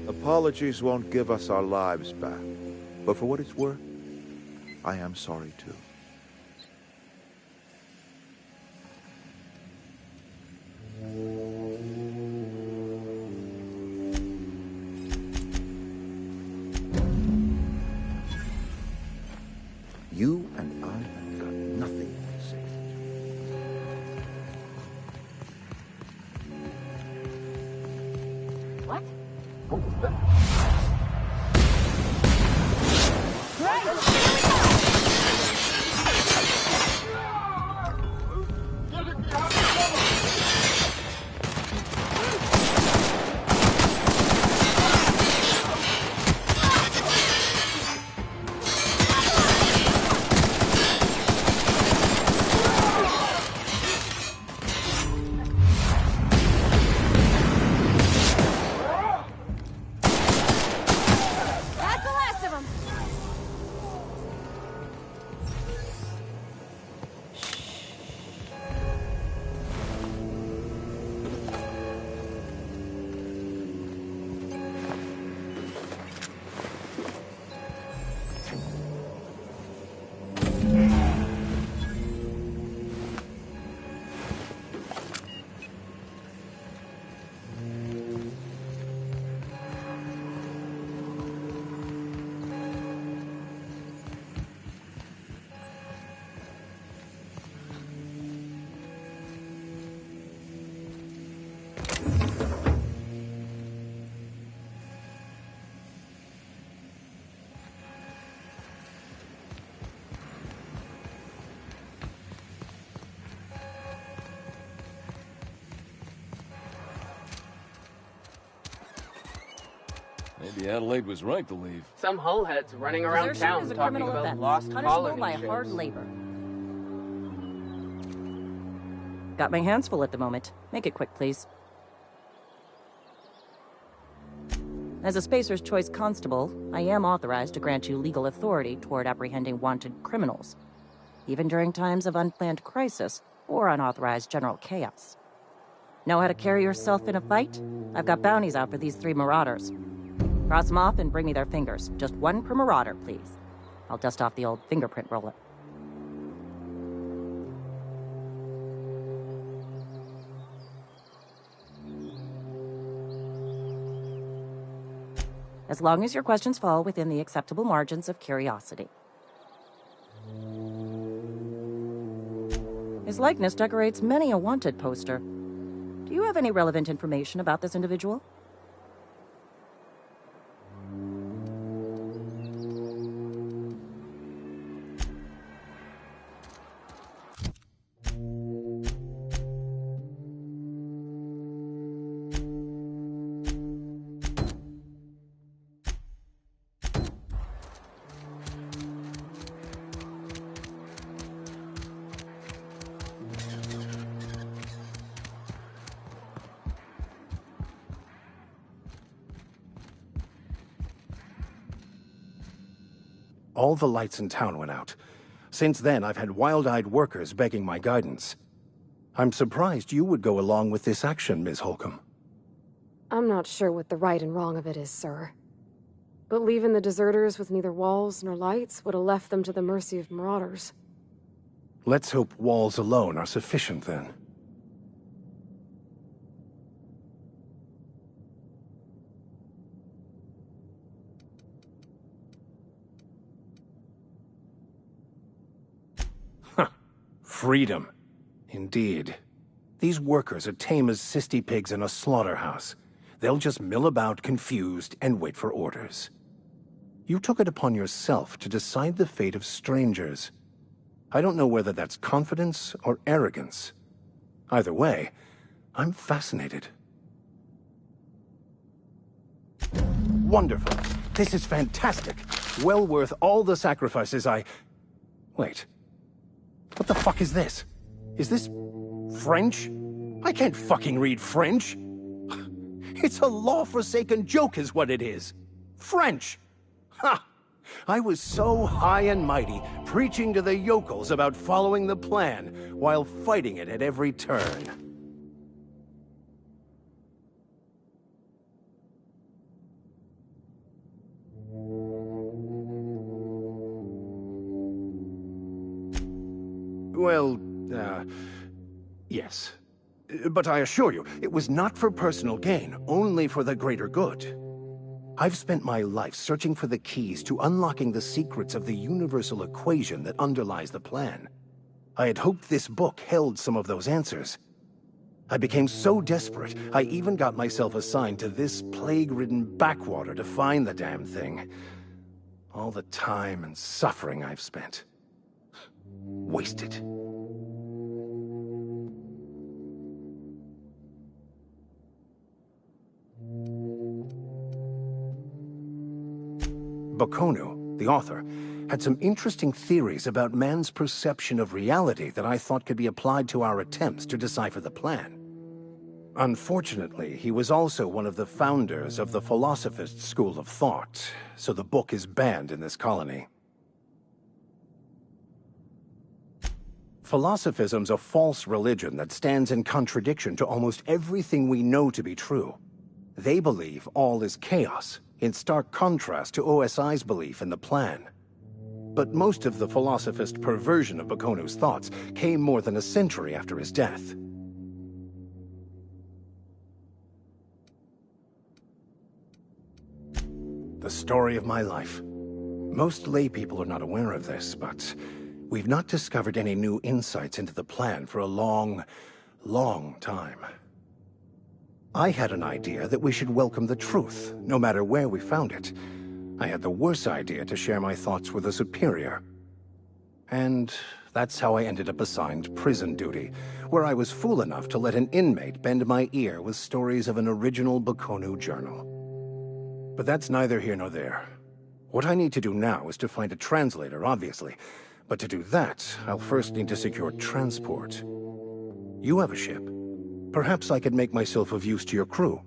Apologies won't give us our lives back, but for what it's worth, I am sorry too. You and I have got nothing to say. What? Maybe Adelaide was right to leave. Some hullheads running around Desertion town is a talking criminal about offense, lost punishable colony by ships. hard labor. Got my hands full at the moment. Make it quick, please. As a Spacer's Choice Constable, I am authorized to grant you legal authority toward apprehending wanted criminals, even during times of unplanned crisis or unauthorized general chaos. Know how to carry yourself in a fight? I've got bounties out for these 3 marauders. Cross them off and bring me their fingers. Just 1 per marauder, please. I'll dust off the old fingerprint roller. As long as your questions fall within the acceptable margins of curiosity. His likeness decorates many a wanted poster. Do you have any relevant information about this individual? All the lights in town went out. Since then, I've had wild-eyed workers begging my guidance. I'm surprised you would go along with this action, Ms. Holcomb. I'm not sure what the right and wrong of it is, sir. But leaving the deserters with neither walls nor lights would have left them to the mercy of marauders. Let's hope walls alone are sufficient, then. Freedom. Indeed. These workers are tame as cysty pigs in a slaughterhouse. They'll just mill about confused and wait for orders. You took it upon yourself to decide the fate of strangers. I don't know whether that's confidence or arrogance. Either way, I'm fascinated. Wonderful. This is fantastic. Well worth all the sacrifices Wait. What the fuck is this? Is this French? I can't fucking read French. It's a law-forsaken joke is what it is. French! Ha! I was so high and mighty, preaching to the yokels about following the plan, while fighting it at every turn. Well, yes. But I assure you, it was not for personal gain, only for the greater good. I've spent my life searching for the keys to unlocking the secrets of the universal equation that underlies the plan. I had hoped this book held some of those answers. I became so desperate, I even got myself assigned to this plague-ridden backwater to find the damn thing. All the time and suffering I've spent. Wasted. Bakonu, the author, had some interesting theories about man's perception of reality that I thought could be applied to our attempts to decipher the plan. Unfortunately, he was also one of the founders of the Philosophist school of thought, so the book is banned in this colony. Philosophism's a false religion that stands in contradiction to almost everything we know to be true. They believe all is chaos, in stark contrast to OSI's belief in the plan. But most of the philosophist perversion of Bakonu's thoughts came more than a century after his death. The story of my life. Most lay people are not aware of this, but we've not discovered any new insights into the plan for a long, long time. I had an idea that we should welcome the truth, no matter where we found it. I had the worse idea to share my thoughts with a superior. And that's how I ended up assigned prison duty, where I was fool enough to let an inmate bend my ear with stories of an original Bakonu journal. But that's neither here nor there. What I need to do now is to find a translator, obviously. But to do that, I'll first need to secure transport. You have a ship. Perhaps I could make myself of use to your crew.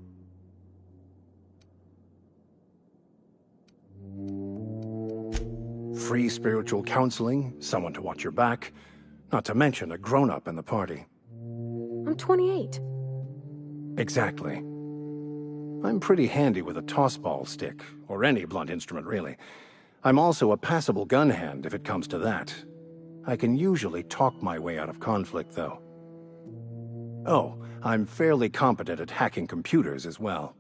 Free spiritual counseling, someone to watch your back, not to mention a grown-up in the party. I'm 28. Exactly. I'm pretty handy with a tossball stick, or any blunt instrument, really. I'm also a passable gun hand if it comes to that. I can usually talk my way out of conflict, though. Oh, I'm fairly competent at hacking computers as well.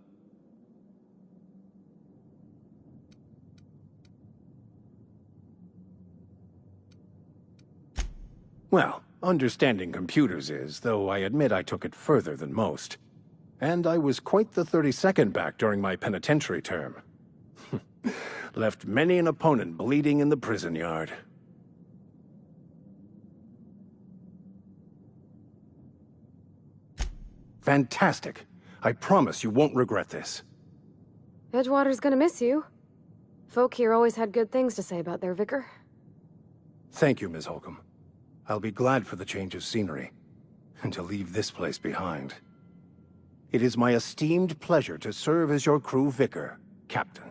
Well, understanding computers is, though I admit I took it further than most. And I was quite the 32nd back during my penitentiary term. Left many an opponent bleeding in the prison yard. Fantastic. I promise you won't regret this. Edgewater's gonna miss you. Folk here always had good things to say about their vicar. Thank you, Ms. Holcomb. I'll be glad for the change of scenery, and to leave this place behind. It is my esteemed pleasure to serve as your crew vicar, Captain.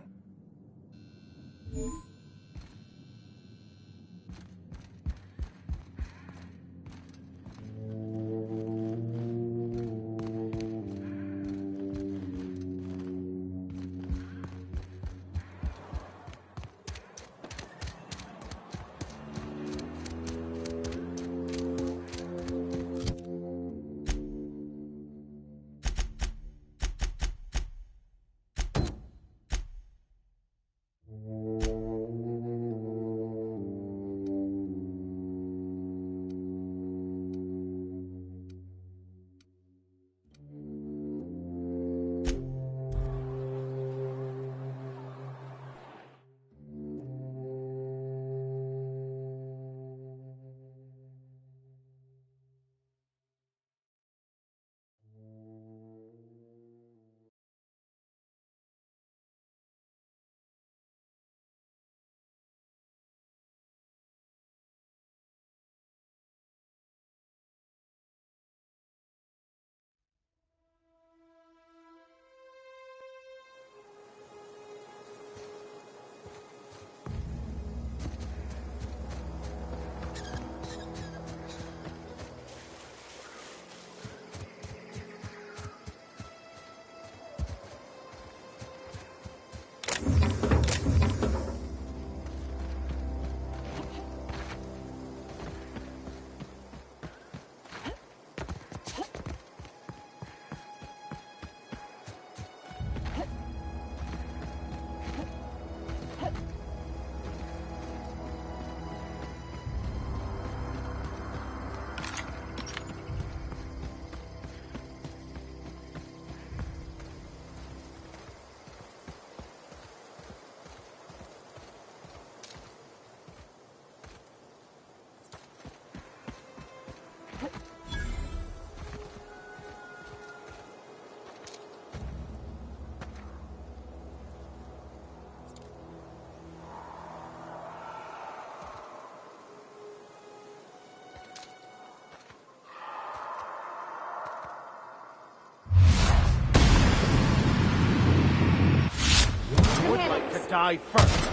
die first.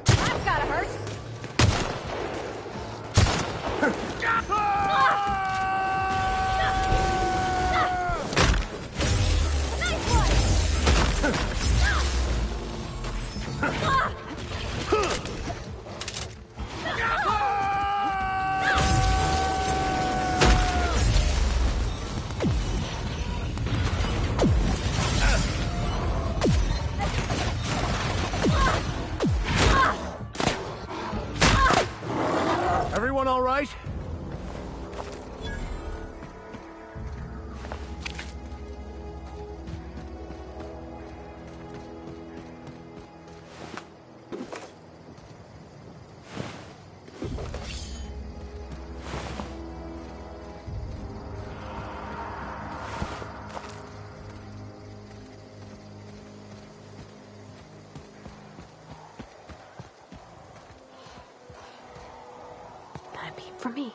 I've gotta hurt. Everyone all right? That beat for me.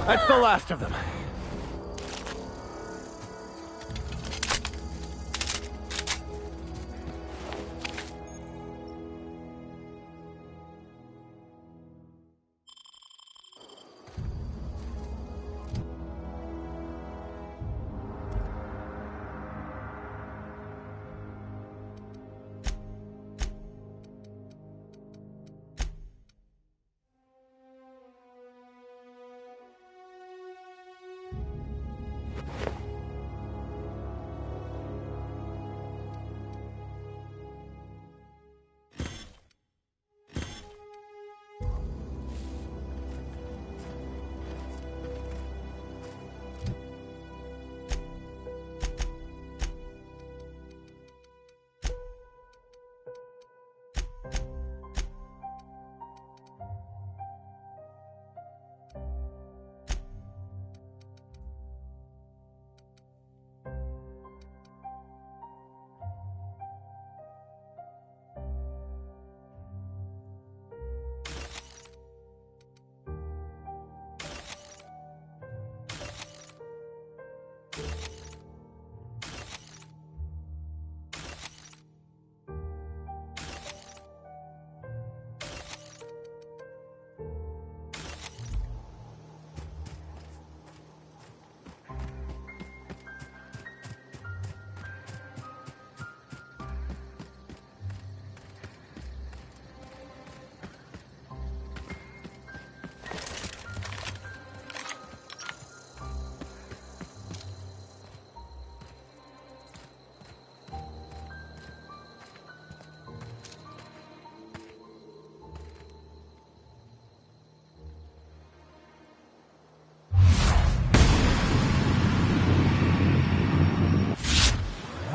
That's the last of them.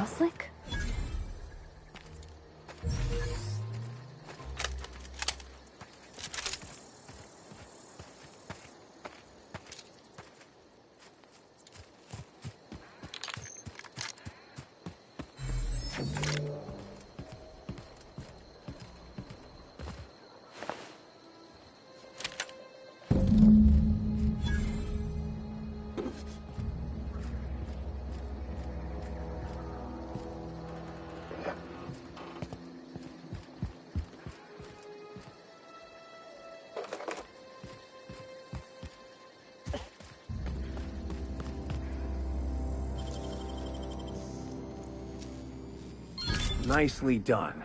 Slick. Nicely done.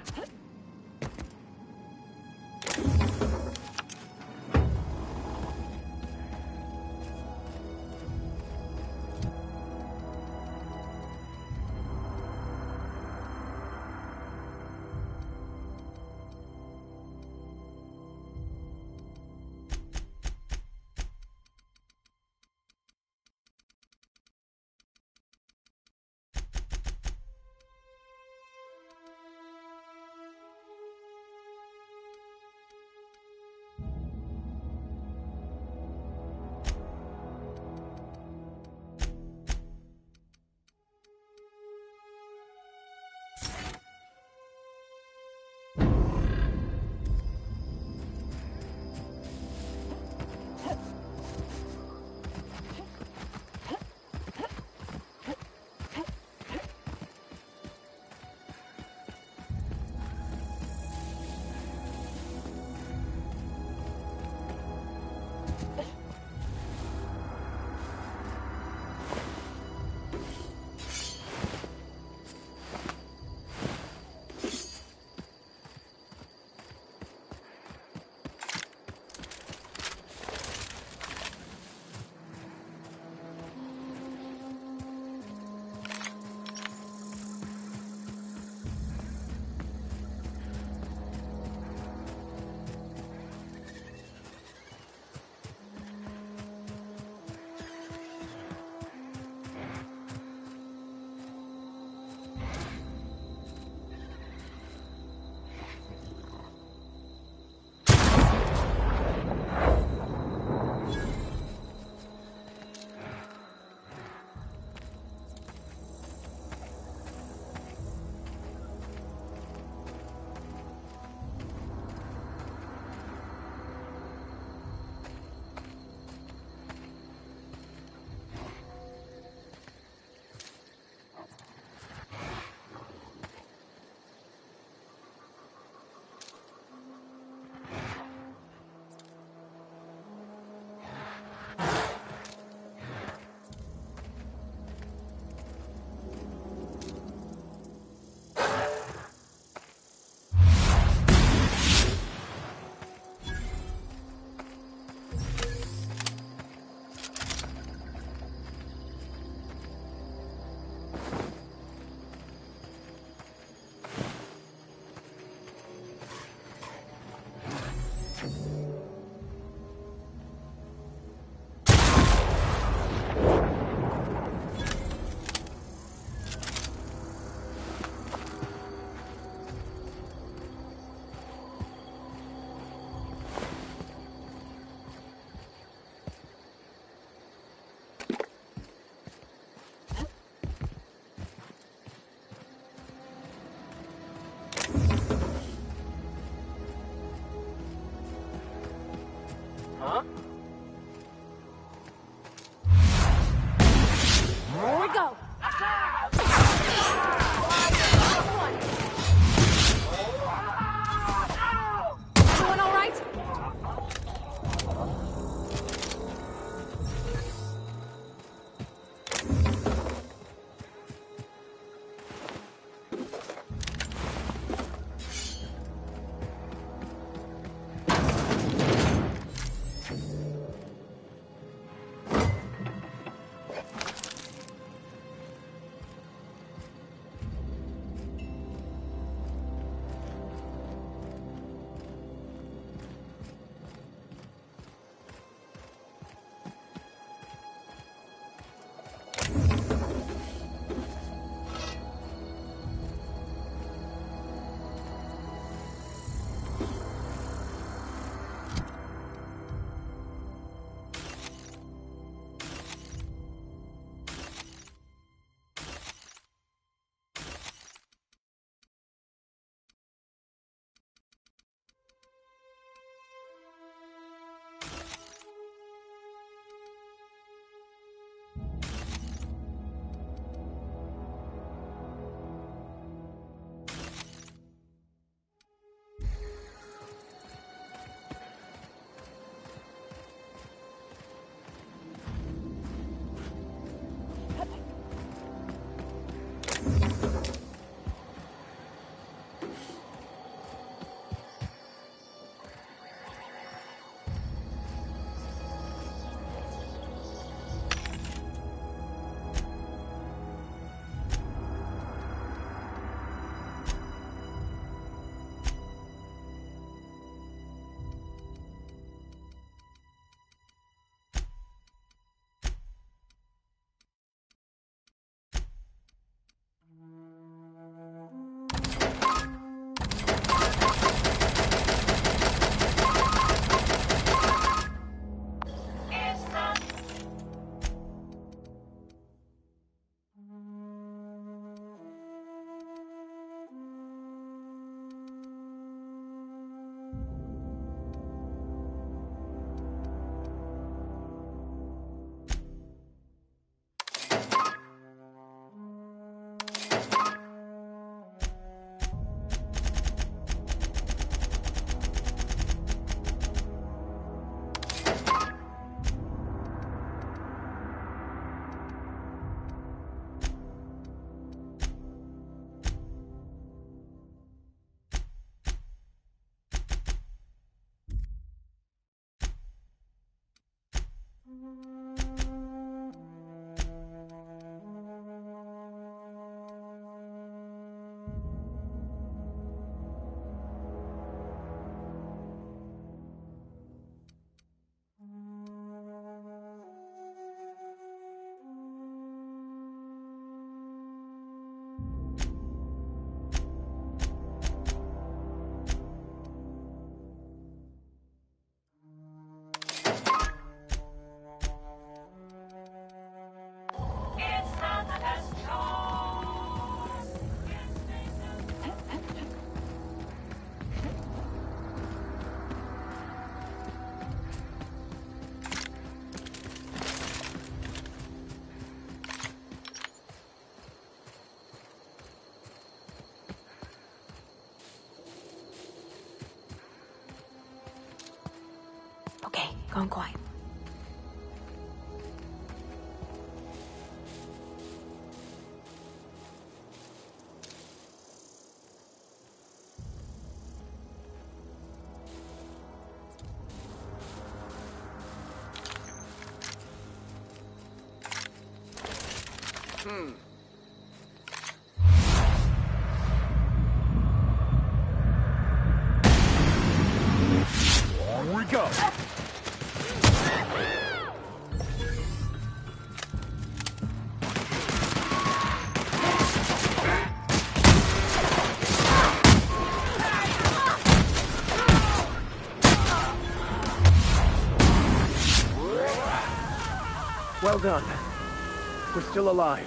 phone quiet. Here we go. Well done. We're still alive.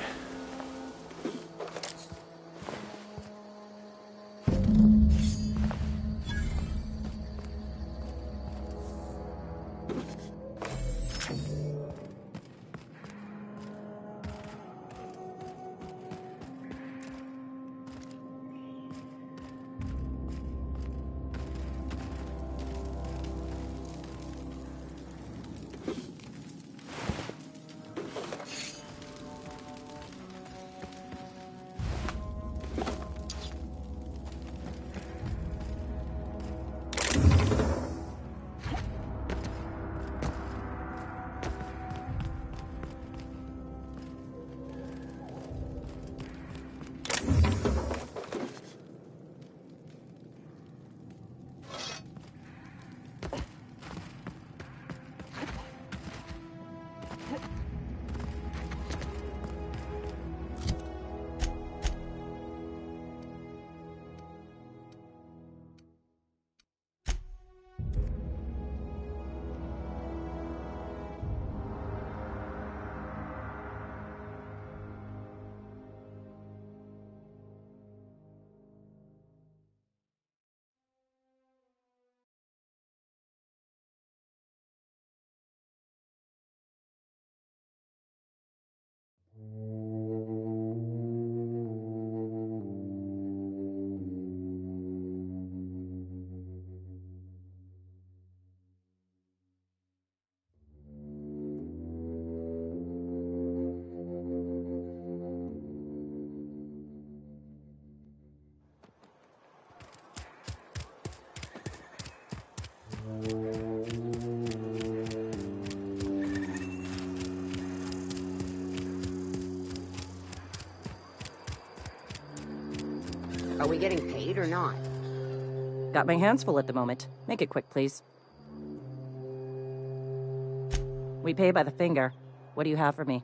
Are we getting paid or not? Got my hands full at the moment. Make it quick, please. We pay by the finger. What do you have for me?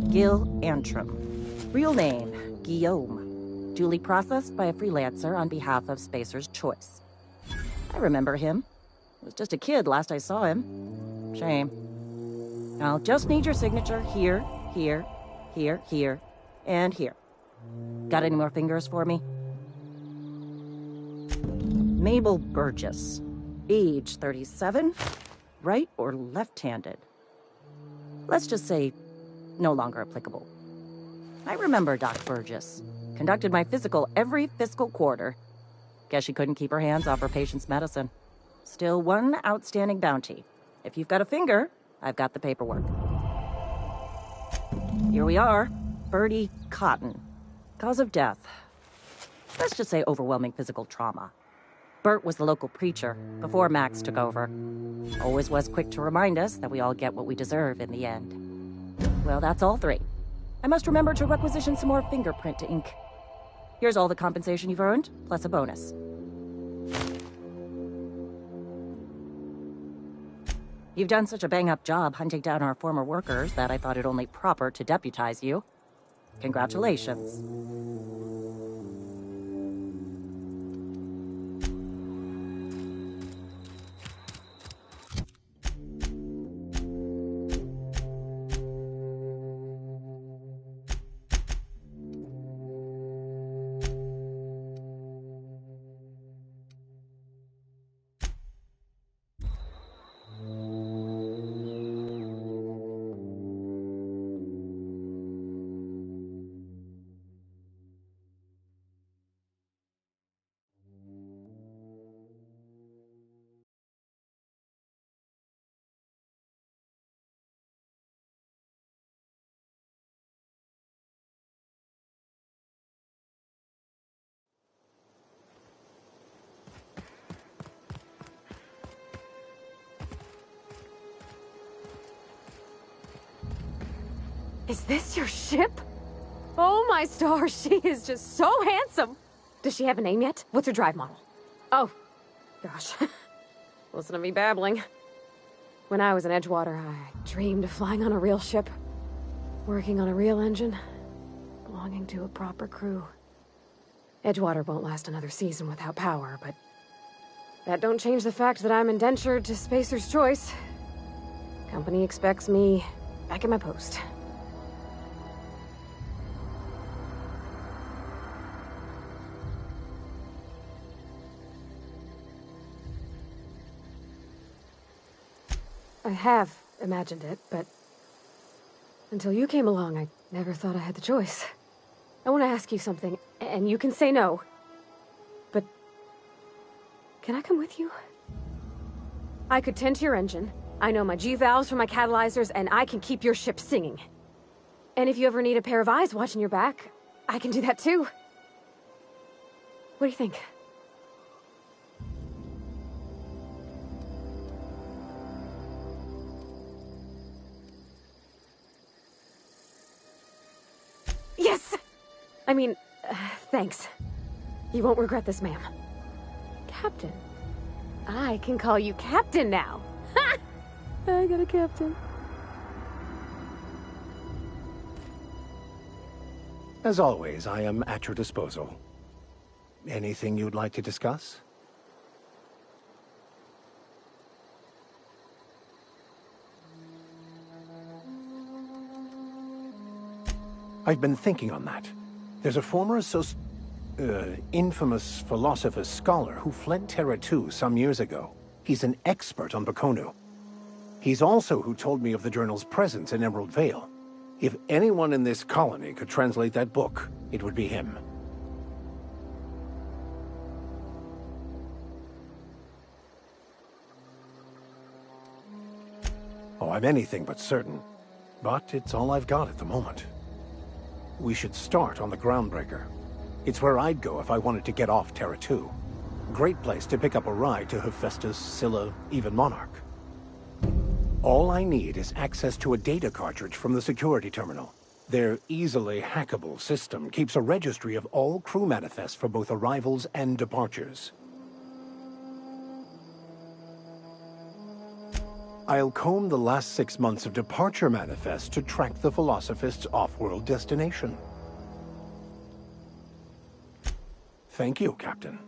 Gil Antrim. Real name, Guillaume. Duly processed by a freelancer on behalf of Spacer's Choice. I remember him. Was just a kid last I saw him. Shame. I'll just need your signature here, here, here, here, and here. Got any more fingers for me? Mabel Burgess. Age 37. Right or left-handed? Let's just say no longer applicable. I remember Doc Burgess. Conducted my physical every fiscal quarter. Guess she couldn't keep her hands off her patient's medicine. Still one outstanding bounty. If you've got a finger, I've got the paperwork. Here we are. Bertie Cotton. Cause of death. Let's just say overwhelming physical trauma. Bert was the local preacher before Max took over. Always was quick to remind us that we all get what we deserve in the end. Well, that's all three. I must remember to requisition some more fingerprint ink. Here's all the compensation you've earned, plus a bonus. You've done such a bang-up job hunting down our former workers that I thought it only proper to deputize you. Congratulations. Is this your ship? Oh my stars, she is just so handsome! Does she have a name yet? What's her drive model? Oh, gosh. Listen to me babbling. When I was in Edgewater, I dreamed of flying on a real ship, working on a real engine, belonging to a proper crew. Edgewater won't last another season without power, but that don't change the fact that I'm indentured to Spacer's Choice. Company expects me back at my post. I have imagined it, but until you came along, I never thought I had the choice. I want to ask you something, and you can say no. But can I come with you? I could tend to your engine. I know my G-valves from my catalyzers, and I can keep your ship singing. And if you ever need a pair of eyes watching your back, I can do that too. What do you think? Yes! I mean, thanks. You won't regret this, ma'am. Captain. I can call you Captain now. Ha! I got a captain. As always, I am at your disposal. Anything you'd like to discuss? I've been thinking on that. There's a former infamous philosopher scholar who fled Terra 2 some years ago. He's an expert on Bakonu. He's also who told me of the journal's presence in Emerald Vale. If anyone in this colony could translate that book, it would be him. Oh, I'm anything but certain. But it's all I've got at the moment. We should start on the Groundbreaker. It's where I'd go if I wanted to get off Terra 2. Great place to pick up a ride to Hephaestus, Scylla, even Monarch. All I need is access to a data cartridge from the security terminal. Their easily hackable system keeps a registry of all crew manifests for both arrivals and departures. I'll comb the last 6 months of departure manifests to track the Philosophist's off-world destination. Thank you, Captain.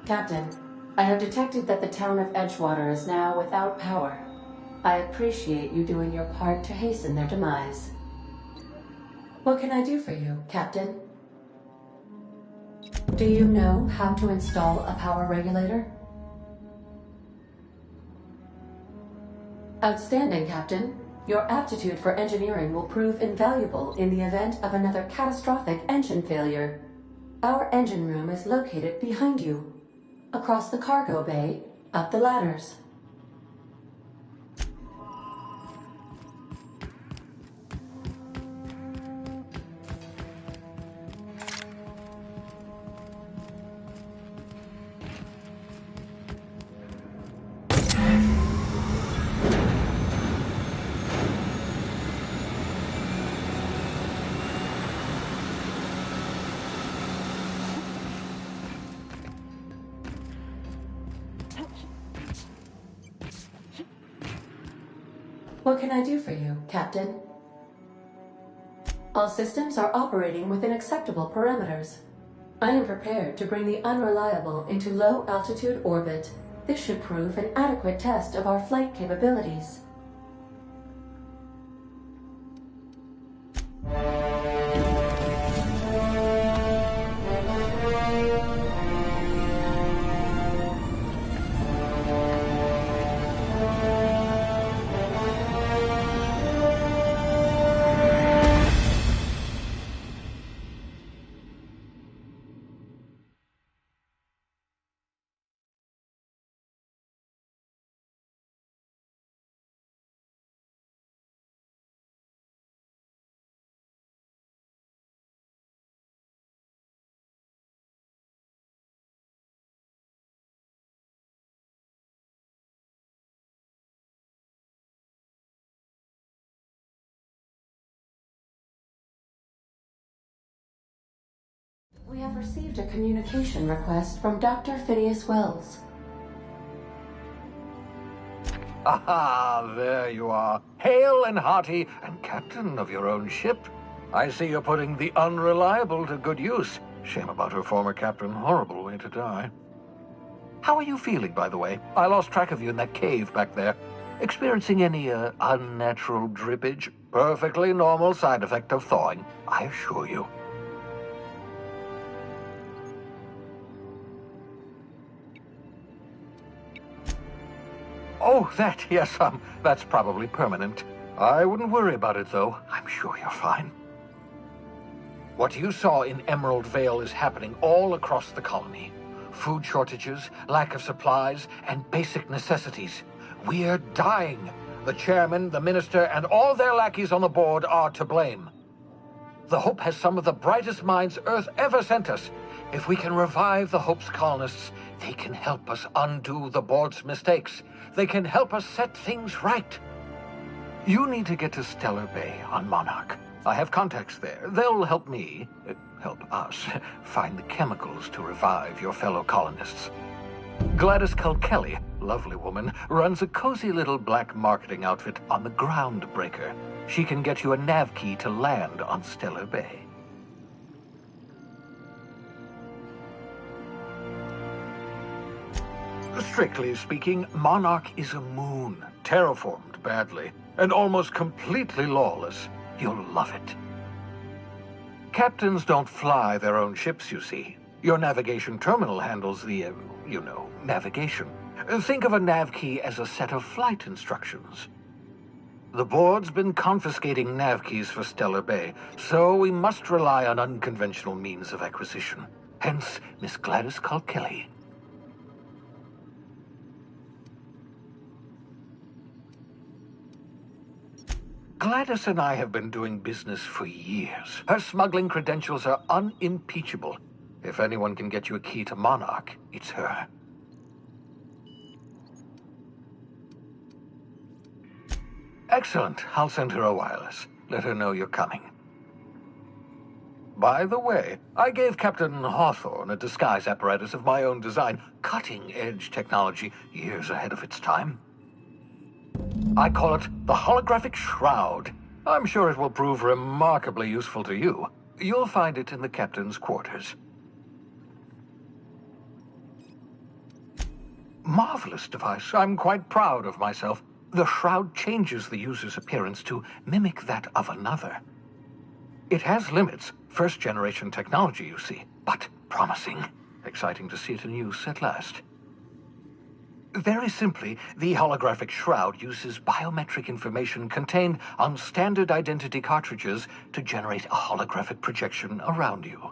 Captain, I have detected that the town of Edgewater is now without power. I appreciate you doing your part to hasten their demise. What can I do for you, Captain? Do you know how to install a power regulator? Outstanding, Captain. Your aptitude for engineering will prove invaluable in the event of another catastrophic engine failure. Our engine room is located behind you. Across the cargo bay, up the ladders. What can I do for you, Captain? All systems are operating within acceptable parameters. I am prepared to bring the unreliable into low-altitude orbit. This should prove an adequate test of our flight capabilities. We have received a communication request from Dr. Phineas Wells. Aha, there you are. Hale and hearty, and captain of your own ship. I see you're putting the unreliable to good use. Shame about her former captain. Horrible way to die. How are you feeling, by the way? I lost track of you in that cave back there. Experiencing any, unnatural drippage? Perfectly normal side effect of thawing, I assure you. Oh, yes, that's probably permanent. I wouldn't worry about it, though. I'm sure you're fine. What you saw in Emerald Vale is happening all across the colony. Food shortages, lack of supplies, and basic necessities. We're dying. The chairman, the minister, and all their lackeys on the board are to blame. The Hope has some of the brightest minds Earth ever sent us. If we can revive the Hope's colonists, they can help us undo the board's mistakes. They can help us set things right. You need to get to Stellar Bay on Monarch. I have contacts there. They'll help me, help us, find the chemicals to revive your fellow colonists. Gladys Kelly, lovely woman, runs a cozy little black marketing outfit on the Groundbreaker. She can get you a nav key to land on Stellar Bay. Strictly speaking, Monarch is a moon, terraformed badly, and almost completely lawless. You'll love it. Captains don't fly their own ships, you see. Your navigation terminal handles the, navigation. Think of a nav key as a set of flight instructions. The board's been confiscating nav keys for Stellar Bay, so we must rely on unconventional means of acquisition. Hence, Miss Gladys Kelly. Gladys and I have been doing business for years. Her smuggling credentials are unimpeachable. If anyone can get you a key to Monarch, it's her. Excellent. I'll send her a wireless. Let her know you're coming. By the way, I gave Captain Hawthorne a disguise apparatus of my own design, cutting-edge technology, years ahead of its time. I call it the Holographic Shroud. I'm sure it will prove remarkably useful to you. You'll find it in the captain's quarters. marvelous device. I'm quite proud of myself. The shroud changes the user's appearance to mimic that of another. It has limits. First-generation technology, you see, but promising. Exciting to see it in use at last. Very simply, the holographic shroud uses biometric information contained on standard identity cartridges to generate a holographic projection around you.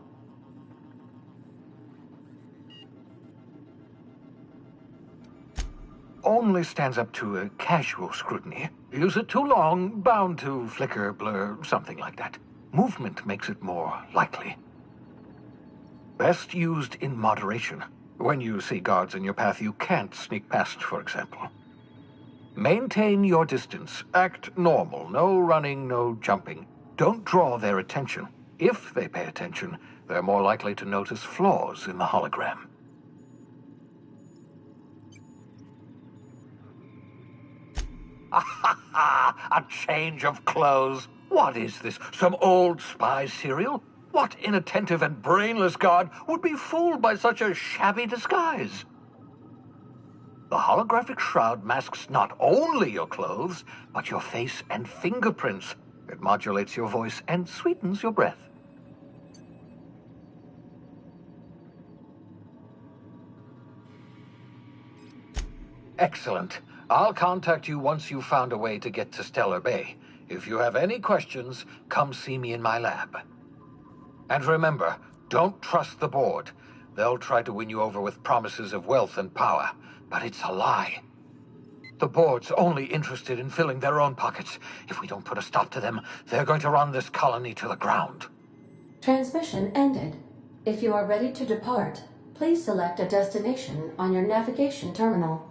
Only stands up to a casual scrutiny. Use it too long, bound to flicker, blur, something like that. Movement makes it more likely. Best used in moderation. When you see guards in your path you can't sneak past, for example. Maintain your distance. Act normal. No running, no jumping. Don't draw their attention. If they pay attention, they're more likely to notice flaws in the hologram. A change of clothes. What is this? Some old spy serial? What inattentive and brainless guard would be fooled by such a shabby disguise? The holographic shroud masks not only your clothes, but your face and fingerprints. It modulates your voice and sweetens your breath. Excellent. I'll contact you once you've found a way to get to Stellar Bay. If you have any questions, come see me in my lab. And remember, don't trust the board. They'll try to win you over with promises of wealth and power, but it's a lie. The board's only interested in filling their own pockets. If we don't put a stop to them, they're going to run this colony to the ground. Transmission ended. If you are ready to depart, please select a destination on your navigation terminal.